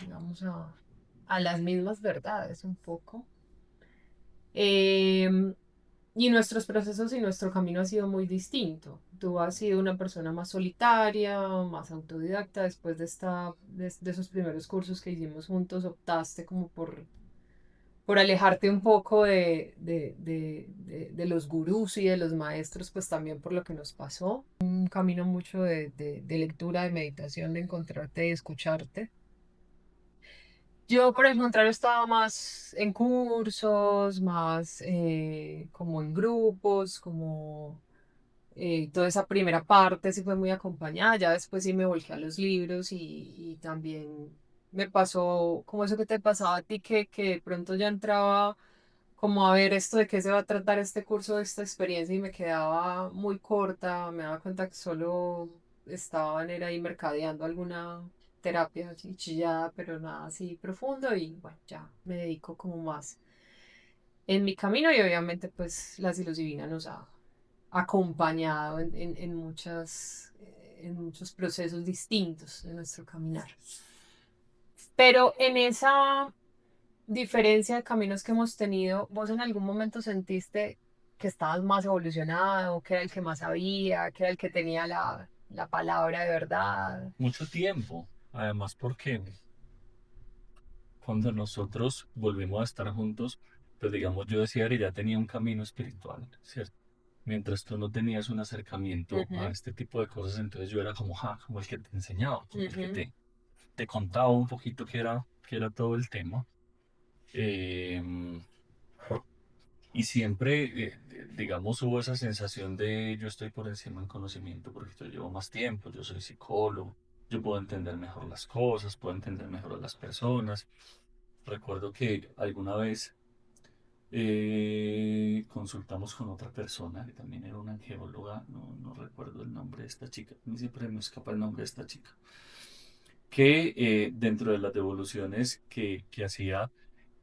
digamos, a las mismas verdades un poco. Em, y nuestros procesos y nuestro camino ha sido muy distinto. Tú has sido una persona más solitaria, más autodidacta. Después de esos primeros cursos que hicimos juntos, optaste como por alejarte un poco de los gurús y de los maestros, pues también por lo que nos pasó. Un camino mucho de lectura, de meditación, de encontrarte y escucharte. Yo, por el contrario, estaba más en cursos, más como en grupos, como toda esa primera parte sí fue muy acompañada. Ya después sí me volqué a los libros y también me pasó como eso que te pasaba a ti, que de pronto ya entraba como a ver esto de qué se va a tratar este curso, esta experiencia y me quedaba muy corta, me daba cuenta que solo estaban era ahí mercadeando alguna terapia así chillada, pero nada así profundo y bueno, ya me dedico como más en mi camino y obviamente pues la psilocibina nos ha acompañado en en muchos procesos distintos de nuestro caminar. Pero en esa diferencia de caminos que hemos tenido, ¿vos en algún momento sentiste que estabas más evolucionado, que era el que más sabía, que era el que tenía la palabra de verdad? Mucho tiempo, además porque cuando nosotros volvimos a estar juntos, pues digamos, yo decía que ya tenía un camino espiritual, ¿cierto? Mientras tú no tenías un acercamiento a Ujú, este tipo de cosas, entonces yo era como, como el que te enseñaba, como el que ujú, te contaba un poquito qué era todo el tema. Eh, y siempre, digamos, hubo esa sensación de yo estoy por encima en conocimiento porque yo llevo más tiempo, yo soy psicólogo, yo puedo entender mejor las cosas, puedo entender mejor a las personas. Recuerdo que alguna vez consultamos con otra persona que también era una geóloga, no recuerdo el nombre de esta chica, ni siempre me escapa el nombre de esta chica, que dentro de las devoluciones que hacía,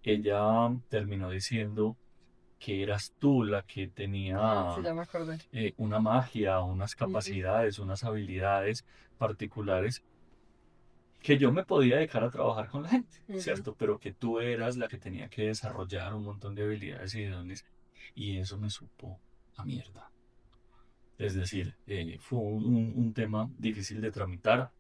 ella terminó diciendo que eras tú la que sí, tenía ya me acordé. una magia, unas Ujú, capacidades, unas habilidades particulares que yo me podía dedicar a trabajar con la gente, ujú. ¿cierto? Pero que tú eras la que tenía que desarrollar un montón de habilidades y de dones, y eso me supo a mierda. Es decir, fue un tema difícil de tramitar.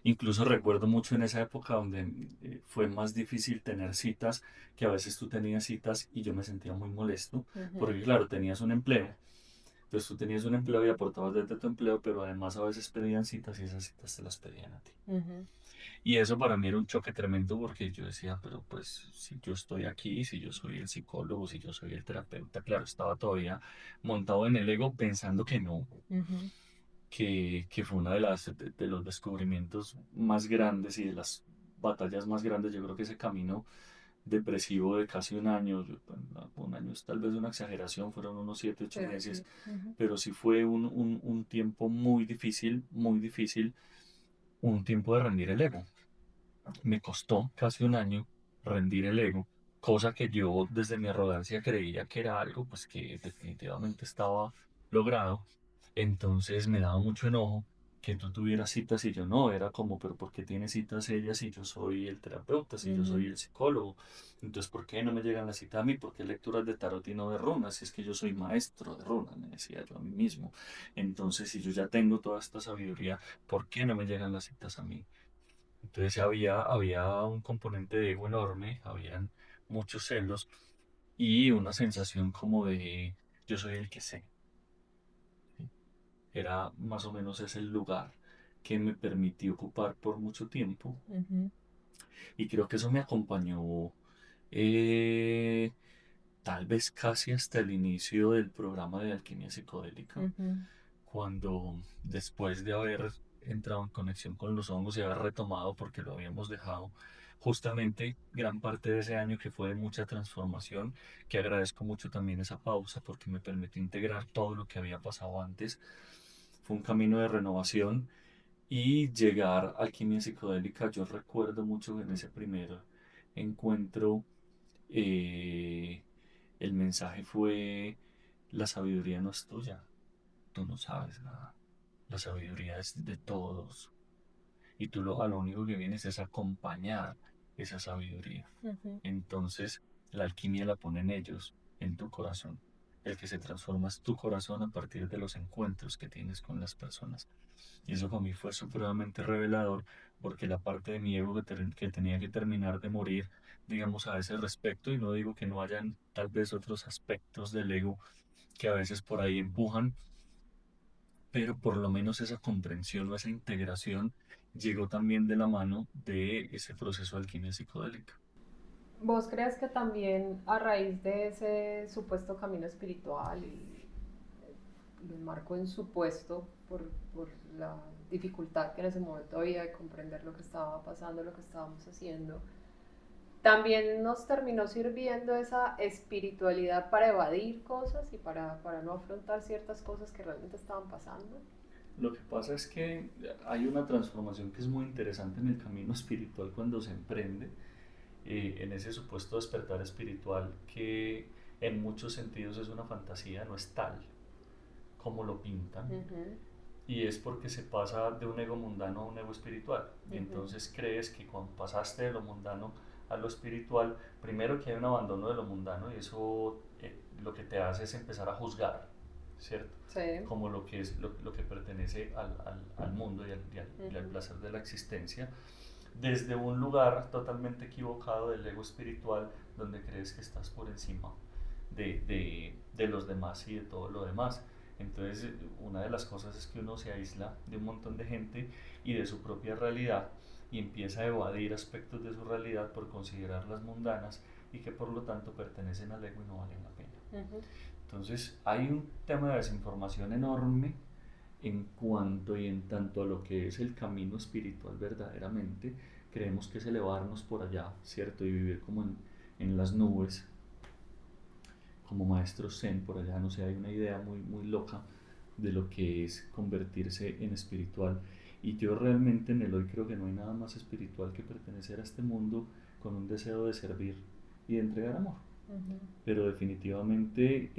Incluso recuerdo mucho en esa época donde fue más difícil tener citas, que a veces tú tenías citas y yo me sentía muy molesto, Ujú, porque claro, tenías un empleo. Entonces tú tenías un empleo y aportabas desde tu empleo, pero además a veces pedían citas y esas citas te las pedían a ti. ujú, Y eso para mí era un choque tremendo porque yo decía, pero pues si yo estoy aquí, si yo soy el psicólogo, si yo soy el terapeuta, claro, estaba todavía montado en el ego pensando que no, ujú. que fue una de de los descubrimientos más grandes y de las batallas más grandes. Yo creo que ese camino depresivo de casi un año, un año es tal vez una exageración, fueron unos 7, 8 meses, Sí, ujú, pero sí fue un tiempo muy difícil, un tiempo de rendir el ego. Me costó casi un año rendir el ego cosa que yo desde mi arrogancia creía que era algo pues que definitivamente estaba logrado. Entonces me daba mucho enojo que tú tuvieras citas y yo no, era como, pero ¿por qué tiene citas ella si yo soy el terapeuta, si yo soy Ujú, el psicólogo? Entonces, ¿por qué no me llegan las citas a mí? ¿Por qué lecturas de tarot y no de runas? Si es que yo soy maestro de runas, me decía yo a mí mismo. Entonces, si yo ya tengo toda esta sabiduría, ¿por qué no me llegan las citas a mí? Entonces había un componente de ego enorme, habían muchos celos y una sensación como de yo soy el que sé. ¿Sí? Era más o menos ese el lugar que me permití ocupar por mucho tiempo ujú, y creo que eso me acompañó eh, tal vez casi hasta el inicio del programa de alquimia psicodélica, ujú, cuando después de haber entrado en conexión con los hongos y haber retomado porque lo habíamos dejado, justamente gran parte de ese año que fue de mucha transformación, que agradezco mucho también esa pausa porque me permitió integrar todo lo que había pasado antes. Fue un camino de renovación y llegar a alquimia psicodélica. Yo recuerdo mucho en ese primer encuentro, eh, el mensaje fue, la sabiduría no es tuya, tú no sabes nada. La sabiduría es de todos. Y tú a lo único que vienes es acompañar esa sabiduría. ujú. Entonces, la alquimia la ponen ellos, en tu corazón. El que se transforma es tu corazón a partir de los encuentros que tienes con las personas. Y eso para mí fue supremamente revelador, porque la parte de mi ego que tenía que terminar de morir, digamos, a ese respecto, y no digo que no hayan tal vez otros aspectos del ego que a veces por ahí empujan, pero por lo menos esa comprensión o esa integración llegó también de la mano de ese proceso de alquimia psicodélica. ¿Vos crees que también a raíz de ese supuesto camino espiritual, y lo enmarco en supuesto por la dificultad que en ese momento había de comprender lo que estaba pasando, lo que estábamos haciendo, también nos terminó sirviendo esa espiritualidad para evadir cosas y para no afrontar ciertas cosas que realmente estaban pasando? Lo que pasa es que hay una transformación que es muy interesante en el camino espiritual cuando se emprende, en ese supuesto despertar espiritual que en muchos sentidos es una fantasía, no es tal como lo pintan, Ujú, y es porque se pasa de un ego mundano a un ego espiritual. Y ujú, entonces crees que cuando pasaste de lo mundano a lo espiritual, primero que hay un abandono de lo mundano y eso lo que te hace es empezar a juzgar, ¿cierto? sí. Como lo que es lo que pertenece al mundo y al Ujú, placer de la existencia, desde un lugar totalmente equivocado del ego espiritual, donde crees que estás por encima de los demás y de todo lo demás. Entonces, una de las cosas es que uno se aísla de un montón de gente y de su propia realidad y empieza a evadir aspectos de su realidad por considerarlas mundanas y que por lo tanto pertenecen al ego y no valen la pena. ujú. Entonces, hay un tema de desinformación enorme en cuanto y en tanto a lo que es el camino espiritual verdaderamente. Creemos que es elevarnos por allá, ¿cierto? Y vivir como en las nubes, como maestros zen por allá, no sé, hay una idea muy, muy loca de lo que es convertirse en espiritual. Y yo realmente en el hoy creo que no hay nada más espiritual que pertenecer a este mundo con un deseo de servir y de entregar amor. Ujú, Pero definitivamente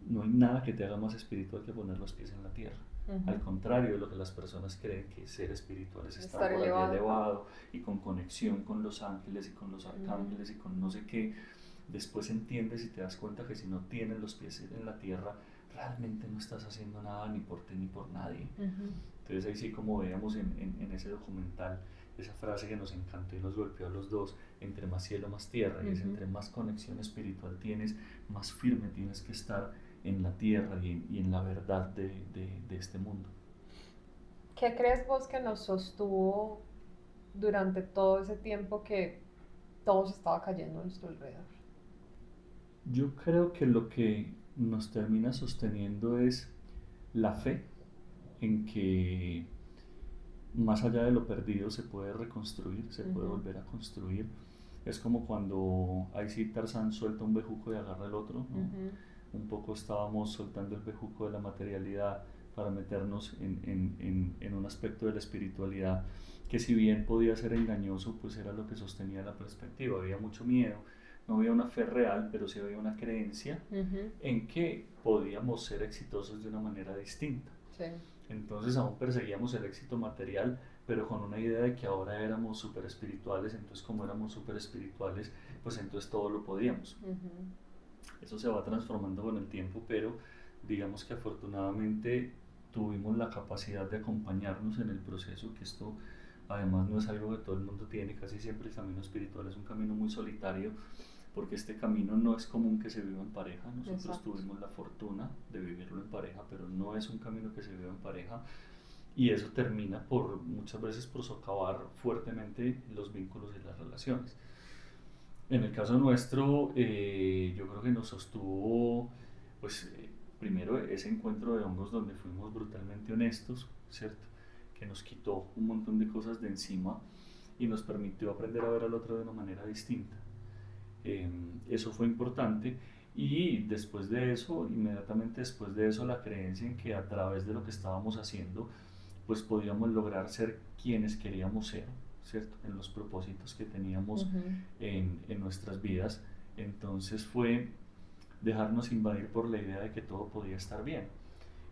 no hay nada que te haga más espiritual que poner los pies en la tierra. Al ujú. contrario de lo que las personas creen que ser espiritual es estar Estar por allá elevado. elevado y con conexión con los ángeles y con los Ujú, arcángeles y con no sé qué, después entiendes y te das cuenta que si no tienes los pies en la tierra, realmente no estás haciendo nada ni por ti ni por nadie. ujú, Entonces ahí sí como veíamos en ese documental, esa frase que nos encantó y nos golpeó a los dos, entre más cielo, más tierra, y es ujú. entre más conexión espiritual tienes, más firme tienes que estar en la tierra y en la verdad de este mundo. ¿Qué crees vos que nos sostuvo durante todo ese tiempo que todo se estaba cayendo a nuestro alrededor? Yo creo que lo que nos termina sosteniendo es la fe en que más allá de lo perdido se puede reconstruir, se puede Ujú, volver a construir. Es como cuando ahí sí Tarzán suelta un bejuco y agarra el otro, ¿no? ujú, Un poco estábamos soltando el bejuco de la materialidad para meternos en un aspecto de la espiritualidad que, si bien podía ser engañoso, pues era lo que sostenía la perspectiva. Había mucho miedo, no había una fe real, pero sí había una creencia en que podíamos ser exitosos de una manera distinta. Sí. Entonces aún perseguíamos el éxito material, pero con una idea de que ahora éramos súper espirituales. Entonces, como éramos súper espirituales, pues entonces todo lo podíamos. Eso se va transformando con el tiempo, pero digamos que afortunadamente tuvimos la capacidad de acompañarnos en el proceso, que esto además no es algo que todo el mundo tiene. Casi siempre el camino espiritual es un camino muy solitario, porque este camino no es común que se viva en pareja. Nosotros Exacto. tuvimos la fortuna de vivirlo en pareja, pero no es un camino que se viva en pareja, y eso termina por muchas veces por socavar fuertemente los vínculos y las relaciones. En el caso nuestro, yo creo que nos sostuvo, pues, primero ese encuentro de hongos donde fuimos brutalmente honestos, ¿cierto? Que nos quitó un montón de cosas de encima y nos permitió aprender a ver al otro de una manera distinta. Eso fue importante. Y después de eso, inmediatamente después de eso, la creencia en que a través de lo que estábamos haciendo, pues podíamos lograr ser quienes queríamos ser, ¿cierto? En los propósitos que teníamos en nuestras vidas. Entonces fue dejarnos invadir por la idea de que todo podía estar bien.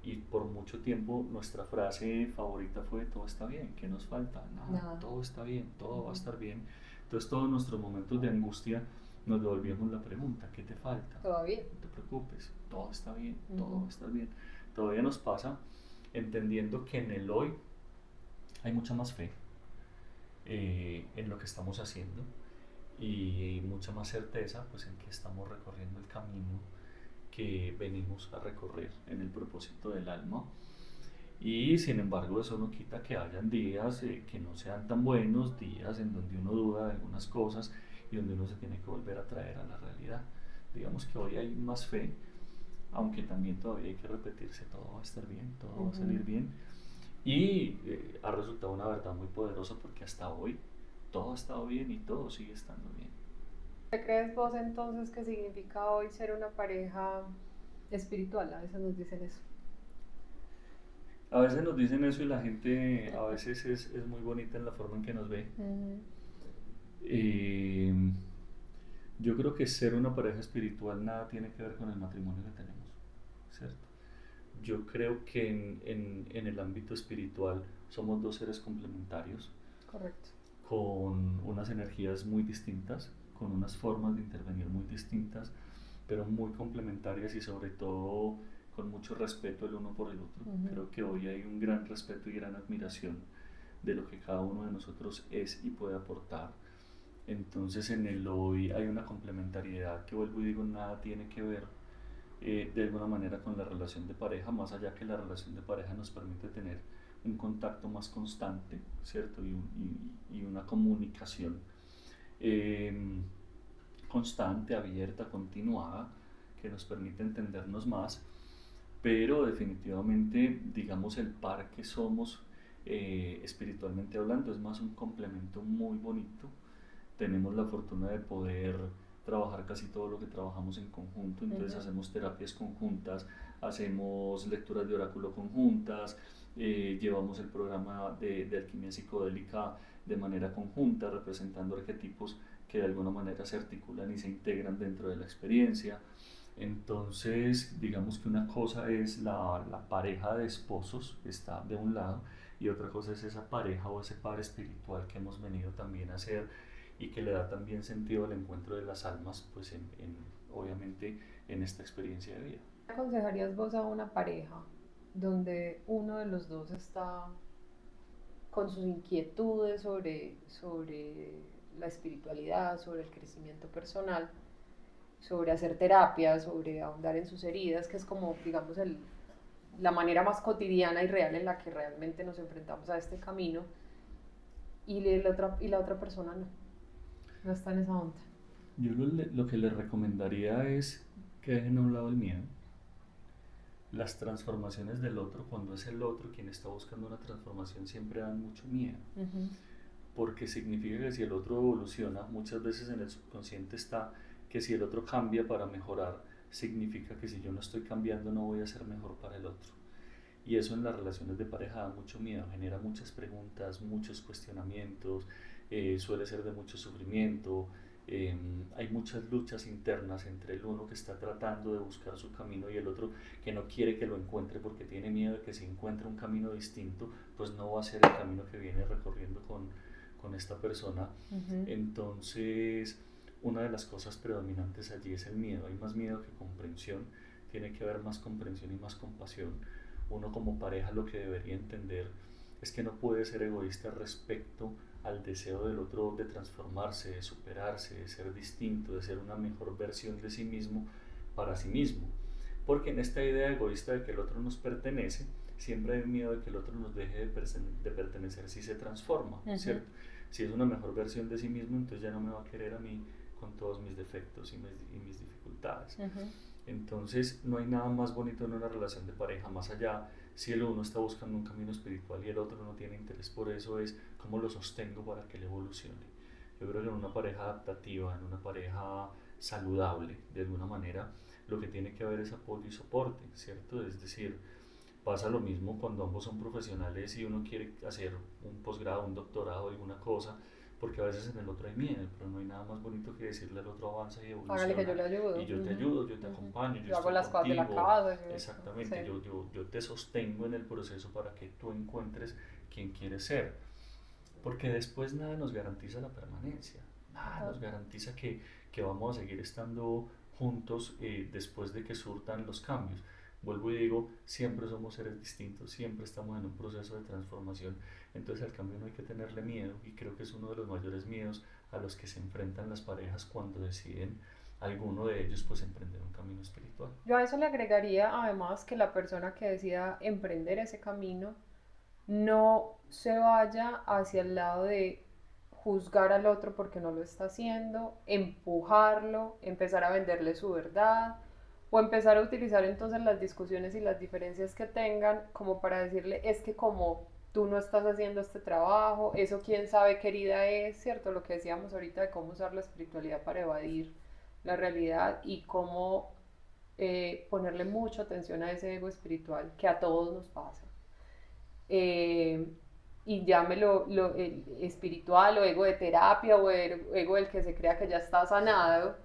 Y por mucho tiempo nuestra frase favorita fue: todo está bien, ¿qué nos falta? Nada, todo está bien, todo va a estar bien. Entonces todos nuestros momentos de angustia nos devolvíamos la pregunta: ¿qué te falta? Todo bien. No te preocupes, todo está bien, todo va a estar bien. Todavía nos pasa, entendiendo que en el hoy hay mucha más fe en lo que estamos haciendo, y mucha más certeza, pues, en que estamos recorriendo el camino que venimos a recorrer en el propósito del alma. Y sin embargo, eso no quita que hayan días que no sean tan buenos, días en donde uno duda de algunas cosas y donde uno se tiene que volver a traer a la realidad. Digamos que hoy hay más fe, aunque también todavía hay que repetirse: todo va a estar bien, todo va a salir bien. Y ha resultado una verdad muy poderosa, porque hasta hoy todo ha estado bien y todo sigue estando bien. ¿Qué crees vos entonces que significa hoy ser una pareja espiritual? A veces nos dicen eso. A veces nos dicen eso, y la gente a veces es muy bonita en la forma en que nos ve. Eh, yo creo que ser una pareja espiritual nada tiene que ver con el matrimonio que tenemos, ¿cierto? Yo creo que en el ámbito espiritual somos dos seres complementarios, Correcto. con unas energías muy distintas, con unas formas de intervenir muy distintas, pero muy complementarias, y sobre todo con mucho respeto el uno por el otro. Creo que hoy hay un gran respeto y gran admiración de lo que cada uno de nosotros es y puede aportar. Entonces en el hoy hay una complementariedad que, vuelvo y digo, nada tiene que ver de alguna manera con la relación de pareja, más allá que la relación de pareja nos permite tener un contacto más constante, ¿cierto? Y una comunicación constante, abierta, continuada, que nos permite entendernos más. Pero definitivamente, digamos, el par que somos, espiritualmente hablando, es más un complemento muy bonito. Tenemos la fortuna de poder trabajar casi todo lo que trabajamos en conjunto. Entonces hacemos terapias conjuntas, hacemos lecturas de oráculo conjuntas, llevamos el programa de alquimia psicodélica de manera conjunta, representando arquetipos que de alguna manera se articulan y se integran dentro de la experiencia. Entonces, digamos que una cosa es la pareja de esposos que está de un lado, y otra cosa es esa pareja o ese par espiritual que hemos venido también a ser, y que le da también sentido al encuentro de las almas, pues obviamente en esta experiencia de vida. ¿Qué aconsejarías vos a una pareja donde uno de los dos está con sus inquietudes sobre la espiritualidad, sobre el crecimiento personal, sobre hacer terapia, sobre ahondar en sus heridas, que es como, digamos, la manera más cotidiana y real en la que realmente nos enfrentamos a este camino, y la otra persona no está en esa onda? Yo lo que les recomendaría es que dejen a un lado el miedo. Las transformaciones del otro, cuando es el otro quien está buscando una transformación, siempre dan mucho miedo, porque significa que si el otro evoluciona, muchas veces en el subconsciente está que si el otro cambia para mejorar, significa que si yo no estoy cambiando no voy a ser mejor para el otro. Y eso en las relaciones de pareja da mucho miedo, genera muchas preguntas, muchos cuestionamientos, suele ser de mucho sufrimiento. Hay muchas luchas internas entre el uno que está tratando de buscar su camino y el otro que no quiere que lo encuentre porque tiene miedo de que si encuentra un camino distinto, pues no va a ser el camino que viene recorriendo con esta persona. Ujú. Entonces, una de las cosas predominantes allí es el miedo. Hay más miedo que comprensión. Tiene que haber más comprensión y más compasión. Uno como pareja lo que debería entender es que no puede ser egoísta respecto al deseo del otro de transformarse, de superarse, de ser distinto, de ser una mejor versión de sí mismo para sí mismo. Porque en esta idea egoísta de que el otro nos pertenece, siempre hay miedo de que el otro nos deje de pertenecer si se transforma, Ujú. ¿cierto? Si es una mejor versión de sí mismo, entonces ya no me va a querer a mí con todos mis defectos y mis dificultades. Ujú. Entonces no hay nada más bonito en una relación de pareja, más allá si el uno está buscando un camino espiritual y el otro no tiene interés por eso, es cómo lo sostengo para que él evolucione. Yo creo que en una pareja adaptativa, en una pareja saludable, de alguna manera, lo que tiene que haber es apoyo y soporte, ¿cierto? Es decir, pasa lo mismo cuando ambos son profesionales y uno quiere hacer un posgrado, un doctorado, alguna cosa, porque a veces en el otro hay miedo, pero no hay nada más bonito que decirle al otro avanza y Hágale que yo evoluciona. le ayudo. Y yo te Ujú. ayudo, yo te Ujú. acompaño, yo Yo hago estoy las cosas de la contigo, casa. Sí. exactamente, yo te sostengo en el proceso para que tú encuentres quien quieres ser. Porque después nada nos garantiza la permanencia, nada Ajá. nos garantiza que vamos a seguir estando juntos después de que surtan los cambios. Vuelvo y digo, siempre somos seres distintos, siempre estamos en un proceso de transformación, entonces al cambio no hay que tenerle miedo y creo que es uno de los mayores miedos a los que se enfrentan las parejas cuando deciden alguno de ellos pues emprender un camino espiritual. Yo a eso le agregaría además que la persona que decida emprender ese camino no se vaya hacia el lado de juzgar al otro porque no lo está haciendo, empujarlo, empezar a venderle su verdad o empezar a utilizar entonces las discusiones y las diferencias que tengan como para decirle es que como tú no estás haciendo este trabajo, eso quién sabe qué herida es, ¿cierto? Lo que decíamos ahorita de cómo usar la espiritualidad para evadir la realidad y cómo ponerle mucha atención a ese ego espiritual que a todos nos pasa. Eh, y llámelo el espiritual o ego de terapia o ego del que se crea que ya está sanado,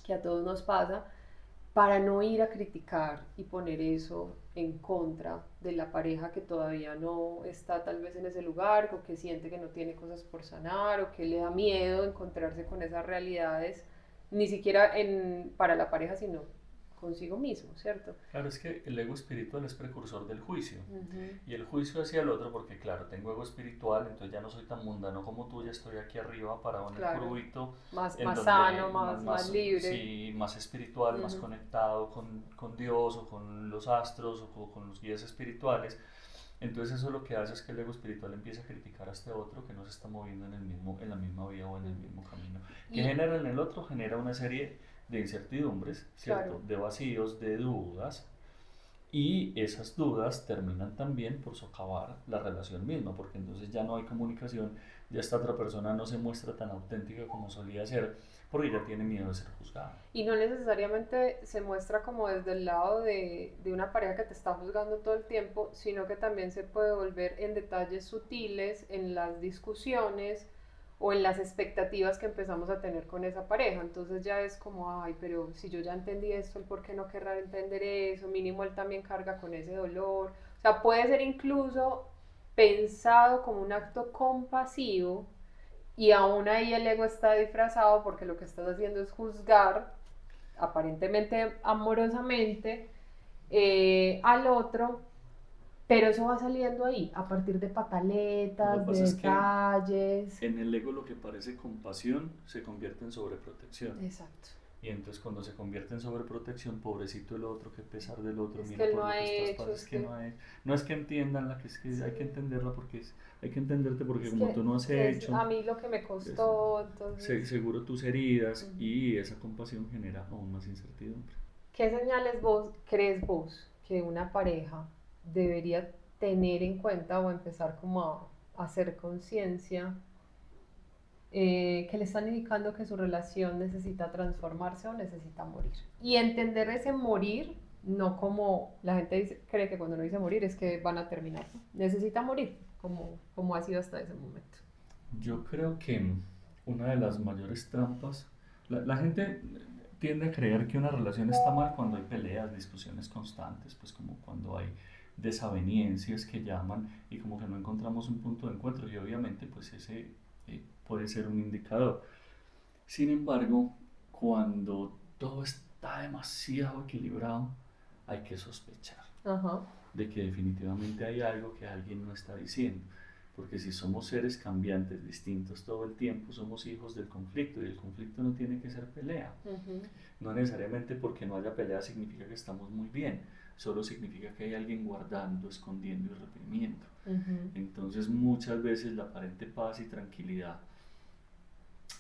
que a todos nos pasa, para no ir a criticar y poner eso en contra de la pareja que todavía no está tal vez en ese lugar o que siente que no tiene cosas por sanar o que le da miedo encontrarse con esas realidades, ni siquiera para la pareja, sino consigo mismo, ¿cierto? Claro, es que el ego espiritual es precursor del juicio. Ujú. Y el juicio hacia el otro, porque claro, tengo ego espiritual, entonces ya no soy tan mundano como tú, ya estoy aquí arriba, parado en el Claro, curvito, más en sano, donde más libre. sí, más espiritual, más Ujú. conectado con Dios o con los astros o con los guías espirituales. Entonces eso lo que hace es que el ego espiritual empieza a criticar a este otro que no se está moviendo en la misma vía o en el mismo camino. ¿Qué Y genera en el otro? Genera una serie de incertidumbres, claro, ¿cierto? De vacíos, de dudas, y esas dudas terminan también por socavar la relación misma, porque entonces ya no hay comunicación, ya esta otra persona no se muestra tan auténtica como solía ser, porque ya tiene miedo de ser juzgada. y no necesariamente se muestra como desde el lado de una pareja que te está juzgando todo el tiempo, sino que también se puede volver en detalles sutiles, en las discusiones o en las expectativas que empezamos a tener con esa pareja. Entonces ya es como, ay, pero si yo ya entendí esto, ¿el por qué no querrá entender eso? Mínimo él también carga con ese dolor. O sea, puede ser incluso pensado como un acto compasivo y aún ahí el ego está disfrazado porque lo que estás haciendo es juzgar aparentemente amorosamente al otro, pero eso va saliendo ahí, a partir de Lo que pataletas, de pasa es que detalles. en el ego lo que parece compasión se convierte en sobreprotección. Exacto. Y entonces cuando se convierte en sobreprotección, pobrecito el otro, que pesar del otro, Es que mira él por no lo ha que estás hecho, pasando, es que no es que entiendan la que es que sí, hay que entenderla porque hay que entenderte porque es como tú que no has es a hecho, mí lo que me es- costó, entonces, seguro tus heridas uh-huh. y esa compasión genera aún más incertidumbre. ¿Qué señales crees vos que una pareja debería tener en cuenta o empezar como a hacer conciencia que le están indicando que su relación necesita transformarse o necesita morir? Y entender ese morir no como la gente cree que cuando uno dice morir es que van a terminar, ¿no? Necesita morir, como ha sido hasta ese momento. Yo creo que una de las mayores trampas, la gente tiende a creer que una relación está mal cuando hay peleas, discusiones constantes, pues como cuando hay desavenencias que llaman y como que no encontramos un punto de encuentro y obviamente pues ese puede ser un indicador. Sin embargo, cuando todo está demasiado equilibrado, hay que sospechar Ajá. de que definitivamente hay algo que alguien no está diciendo. Porque si somos seres cambiantes, distintos todo el tiempo, somos hijos del conflicto y el conflicto no tiene que ser pelea. Ujú. No necesariamente porque no haya pelea significa que estamos muy bien, solo significa que hay alguien guardando, escondiendo y reprimiendo. Ujú. Entonces muchas veces la aparente paz y tranquilidad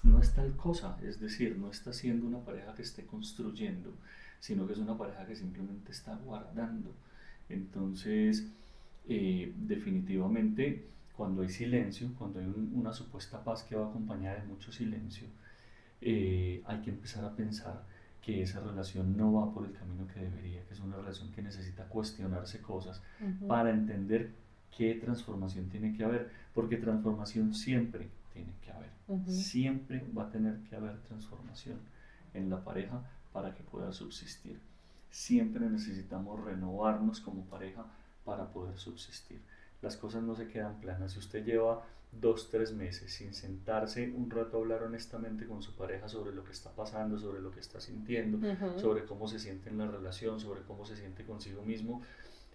no es tal cosa, es decir, no está siendo una pareja que esté construyendo, sino que es una pareja que simplemente está guardando. Entonces, definitivamente, cuando hay silencio, cuando hay una supuesta paz que va acompañada de mucho silencio, hay que empezar a pensar que esa relación no va por el camino que debería, que es una relación que necesita cuestionarse cosas Ujú. para entender qué transformación tiene que haber, porque transformación siempre tiene que haber, Ujú. siempre va a tener que haber transformación en la pareja para que pueda subsistir. Siempre necesitamos renovarnos como pareja para poder subsistir. Las cosas no se quedan planas. Si usted lleva 2, 3 meses sin sentarse un rato a hablar honestamente con su pareja sobre lo que está pasando, sobre lo que está sintiendo, Ujú. sobre cómo se siente en la relación, sobre cómo se siente consigo mismo,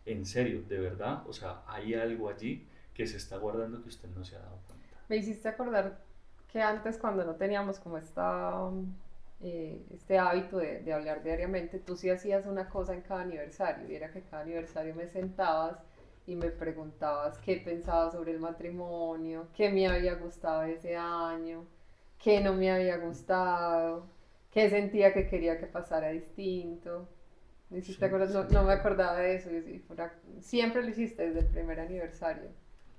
en serio, de verdad, o sea, hay algo allí que se está guardando que usted no se ha dado cuenta. Me hiciste acordar que antes cuando no teníamos como este hábito de hablar diariamente, tú sí hacías una cosa en cada aniversario y era que cada aniversario me sentabas y me preguntabas qué pensaba sobre el matrimonio, qué me había gustado ese año, qué no me había gustado, qué sentía que quería que pasara distinto. Me hiciste Sí, acordar, no, sí. no me acordaba de eso, siempre lo hiciste desde el primer aniversario.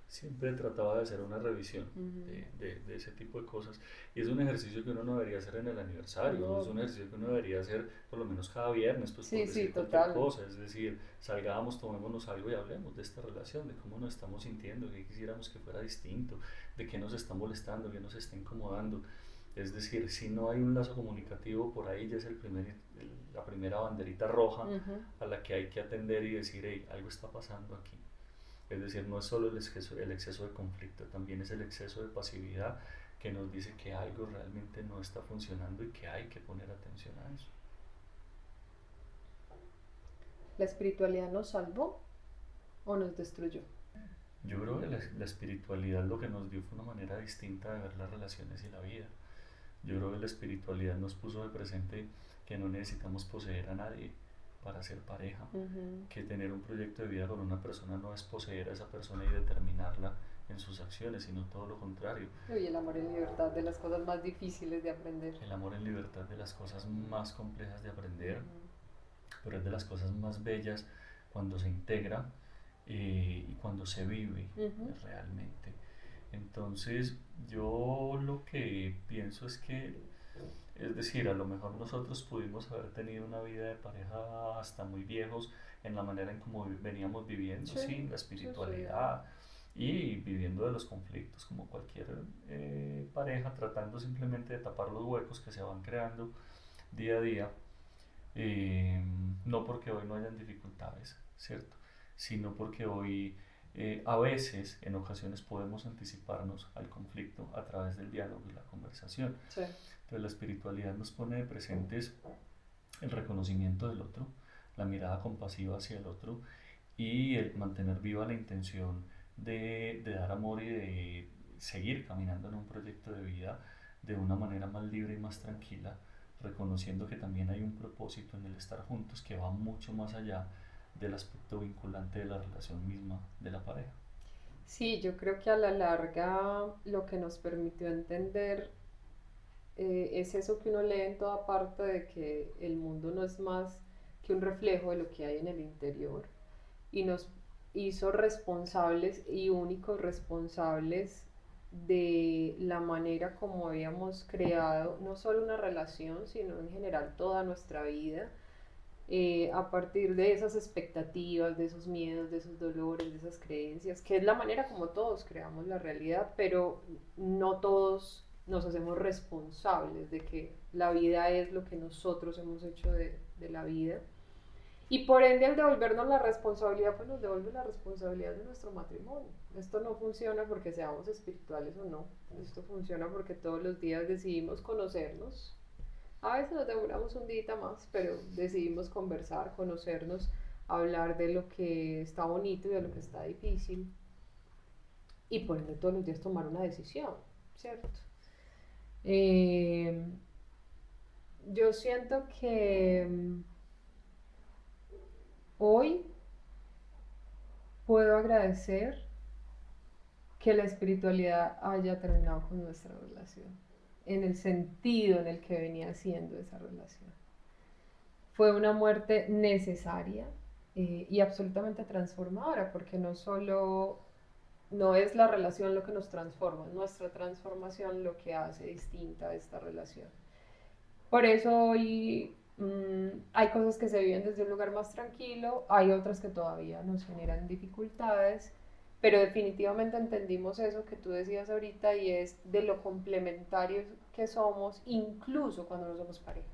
Siempre trataba de hacer una revisión Ujú. de ese tipo de cosas. Y es un ejercicio que uno no debería hacer en el aniversario, es No, un ejercicio que uno debería hacer por lo menos cada viernes, pues por sí, sí, decir cualquier total. cosa. Es decir, salgamos, tomémonos algo y hablemos de esta relación, de cómo nos estamos sintiendo, qué quisiéramos que fuera distinto, de qué nos está molestando, qué nos está incomodando. Es decir, si no hay un lazo comunicativo por ahí, ya es la primera banderita roja Ujú. a la que hay que atender y decir, hey, algo está pasando aquí. Es decir, no es solo el exceso de conflicto, también es el exceso de pasividad que nos dice que algo realmente no está funcionando y que hay que poner atención a eso. ¿La espiritualidad nos salvó o nos destruyó? Yo creo que la espiritualidad lo que nos dio fue una manera distinta de ver las relaciones y la vida. Yo creo que la espiritualidad nos puso de presente que no necesitamos poseer a nadie para ser pareja, Ujú. que tener un proyecto de vida con una persona no es poseer a esa persona y determinarla en sus acciones, sino todo lo contrario. Y el amor en libertad, de las cosas más difíciles de aprender. El amor en libertad de las cosas más complejas de aprender, Ujú. pero es de las cosas más bellas cuando se integra y cuando se vive Ujú. realmente. Entonces, yo lo que pienso es que, es decir, a lo mejor nosotros pudimos haber tenido una vida de pareja hasta muy viejos en la manera en cómo veníamos viviendo, Sí, sin la sí, sí. espiritualidad y viviendo de los conflictos como cualquier pareja, tratando simplemente de tapar los huecos que se van creando día a día, eh, no porque hoy no hayan dificultades, ¿cierto? Sino porque hoy a veces, en ocasiones, podemos anticiparnos al conflicto a través del diálogo y la conversación. Sí. Entonces la espiritualidad nos pone de presentes el reconocimiento del otro, la mirada compasiva hacia el otro y el mantener viva la intención de dar amor y de seguir caminando en un proyecto de vida de una manera más libre y más tranquila, reconociendo que también hay un propósito en el estar juntos que va mucho más allá del aspecto vinculante de la relación misma de la pareja. Sí, yo creo que a la larga lo que nos permitió entender es eso que uno lee en toda parte de que el mundo no es más que un reflejo de lo que hay en el interior y nos hizo responsables y únicos responsables de la manera como habíamos creado no solo una relación, sino en general toda nuestra vida, a partir de esas expectativas, de esos miedos, de esos dolores, de esas creencias, que es la manera como todos creamos la realidad, pero no todos nos hacemos responsables de que la vida es lo que nosotros hemos hecho de la vida. Y por ende, al devolvernos la responsabilidad, pues nos devuelve la responsabilidad de nuestro matrimonio. Esto no funciona porque seamos espirituales o no. Esto funciona porque todos los días decidimos conocernos. A veces nos demoramos un día más, pero decidimos conversar, conocernos, hablar de lo que está bonito y de lo que está difícil. Y por ende, todos los días tomar una decisión, ¿cierto? Eh, yo siento que hoy puedo agradecer que la espiritualidad haya terminado con nuestra relación, en el sentido en el que venía siendo esa relación. Fue una muerte necesaria y absolutamente transformadora, porque no solo no es la relación lo que nos transforma, es nuestra transformación lo que hace distinta a esta relación. Por eso hoy hay cosas que se viven desde un lugar más tranquilo, hay otras que todavía nos generan dificultades, pero definitivamente entendimos eso que tú decías ahorita y es de lo complementarios que somos, incluso cuando no somos pareja,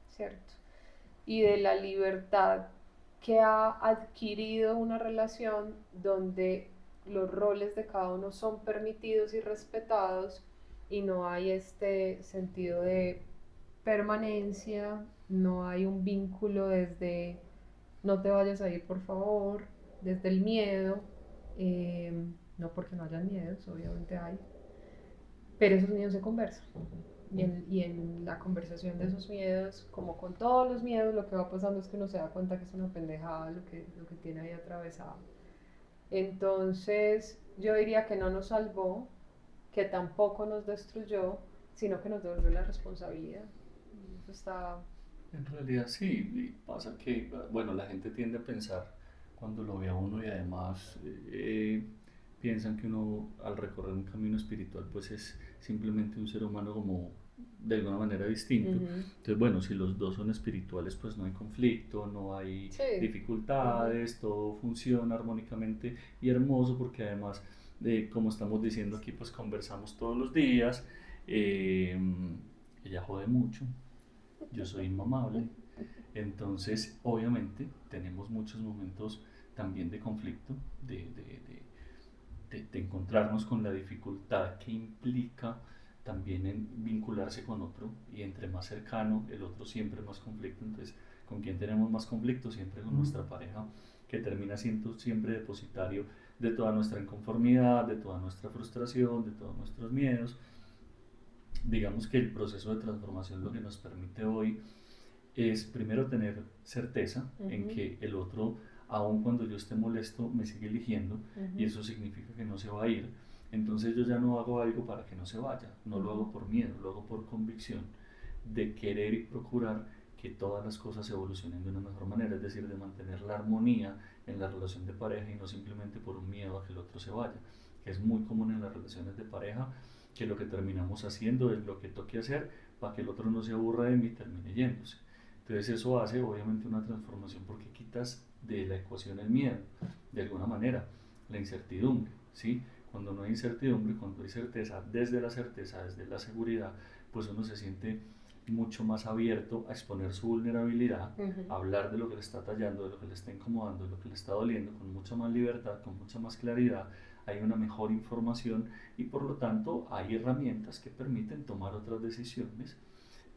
¿cierto? Y de la libertad que ha adquirido una relación donde los roles de cada uno son permitidos y respetados y no hay este sentido de permanencia, no hay un vínculo desde no te vayas a ir por favor, desde el miedo, eh, no porque no hayan miedos, obviamente hay, pero esos miedos se conversan. Y en la conversación de esos miedos, como con todos los miedos, lo que va pasando es que uno se da cuenta que es una pendejada lo que tiene ahí atravesado. Entonces, yo diría que no nos salvó, que tampoco nos destruyó, sino que nos devolvió la responsabilidad. Eso está... En realidad sí, y pasa que, bueno, la gente tiende a pensar cuando lo ve a uno y además piensan que uno al recorrer un camino espiritual pues es simplemente un ser humano como de alguna manera distinto. Entonces, bueno, si los dos son espirituales pues no hay conflicto, no hay Sí. dificultades, todo funciona armónicamente y hermoso porque además, como estamos diciendo aquí, pues conversamos todos los días. eh, Ella jode mucho, yo soy inmamable. Entonces, obviamente, tenemos muchos momentos también de conflicto, de encontrarnos con la dificultad que implica también en vincularse con otro y entre más cercano el otro siempre más conflicto. Entonces, ¿con quién tenemos más conflicto? Siempre con nuestra pareja, que termina siendo siempre depositario de toda nuestra inconformidad, de toda nuestra frustración, de todos nuestros miedos. Digamos que el proceso de transformación lo que nos permite hoy es primero tener certeza en que el otro, aun cuando yo esté molesto, me sigue eligiendo y eso significa que no se va a ir. Entonces yo ya no hago algo para que no se vaya, no lo hago por miedo, lo hago por convicción de querer y procurar que todas las cosas evolucionen de una mejor manera, es decir, de mantener la armonía en la relación de pareja y no simplemente por un miedo a que el otro se vaya, que es muy común en las relaciones de pareja, que lo que terminamos haciendo es lo que toque hacer para que el otro no se aburra de mí y termine yéndose. Entonces eso hace obviamente una transformación porque quitas de la ecuación el miedo, de alguna manera, la incertidumbre, ¿sí? Cuando no hay incertidumbre, cuando hay certeza, desde la seguridad, pues uno se siente mucho más abierto a exponer su vulnerabilidad, a hablar de lo que le está tallando, de lo que le está incomodando, de lo que le está doliendo, con mucha más libertad, con mucha más claridad, hay una mejor información y por lo tanto hay herramientas que permiten tomar otras decisiones,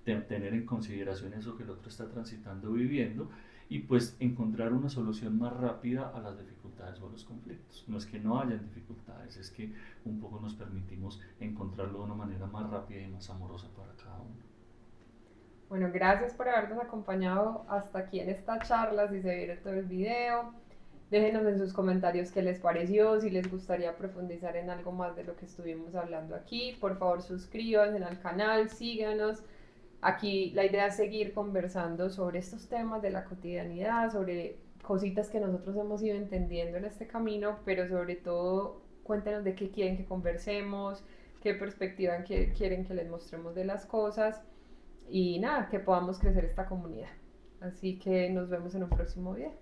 tener en consideración eso que el otro está transitando o viviendo y pues encontrar una solución más rápida a las dificultades o a los conflictos. No es que no hayan dificultades, es que un poco nos permitimos encontrarlo de una manera más rápida y más amorosa para cada uno. Bueno, gracias por habernos acompañado hasta aquí en esta charla. Si se vieron todo el video, déjenos en sus comentarios qué les pareció, si les gustaría profundizar en algo más de lo que estuvimos hablando aquí. Por favor, suscríbanse al canal, síganos. Aquí la idea es seguir conversando sobre estos temas de la cotidianidad, sobre cositas que nosotros hemos ido entendiendo en este camino, pero sobre todo cuéntenos de qué quieren que conversemos, qué perspectiva quieren que les mostremos de las cosas y nada, que podamos crecer esta comunidad. Así que nos vemos en un próximo video.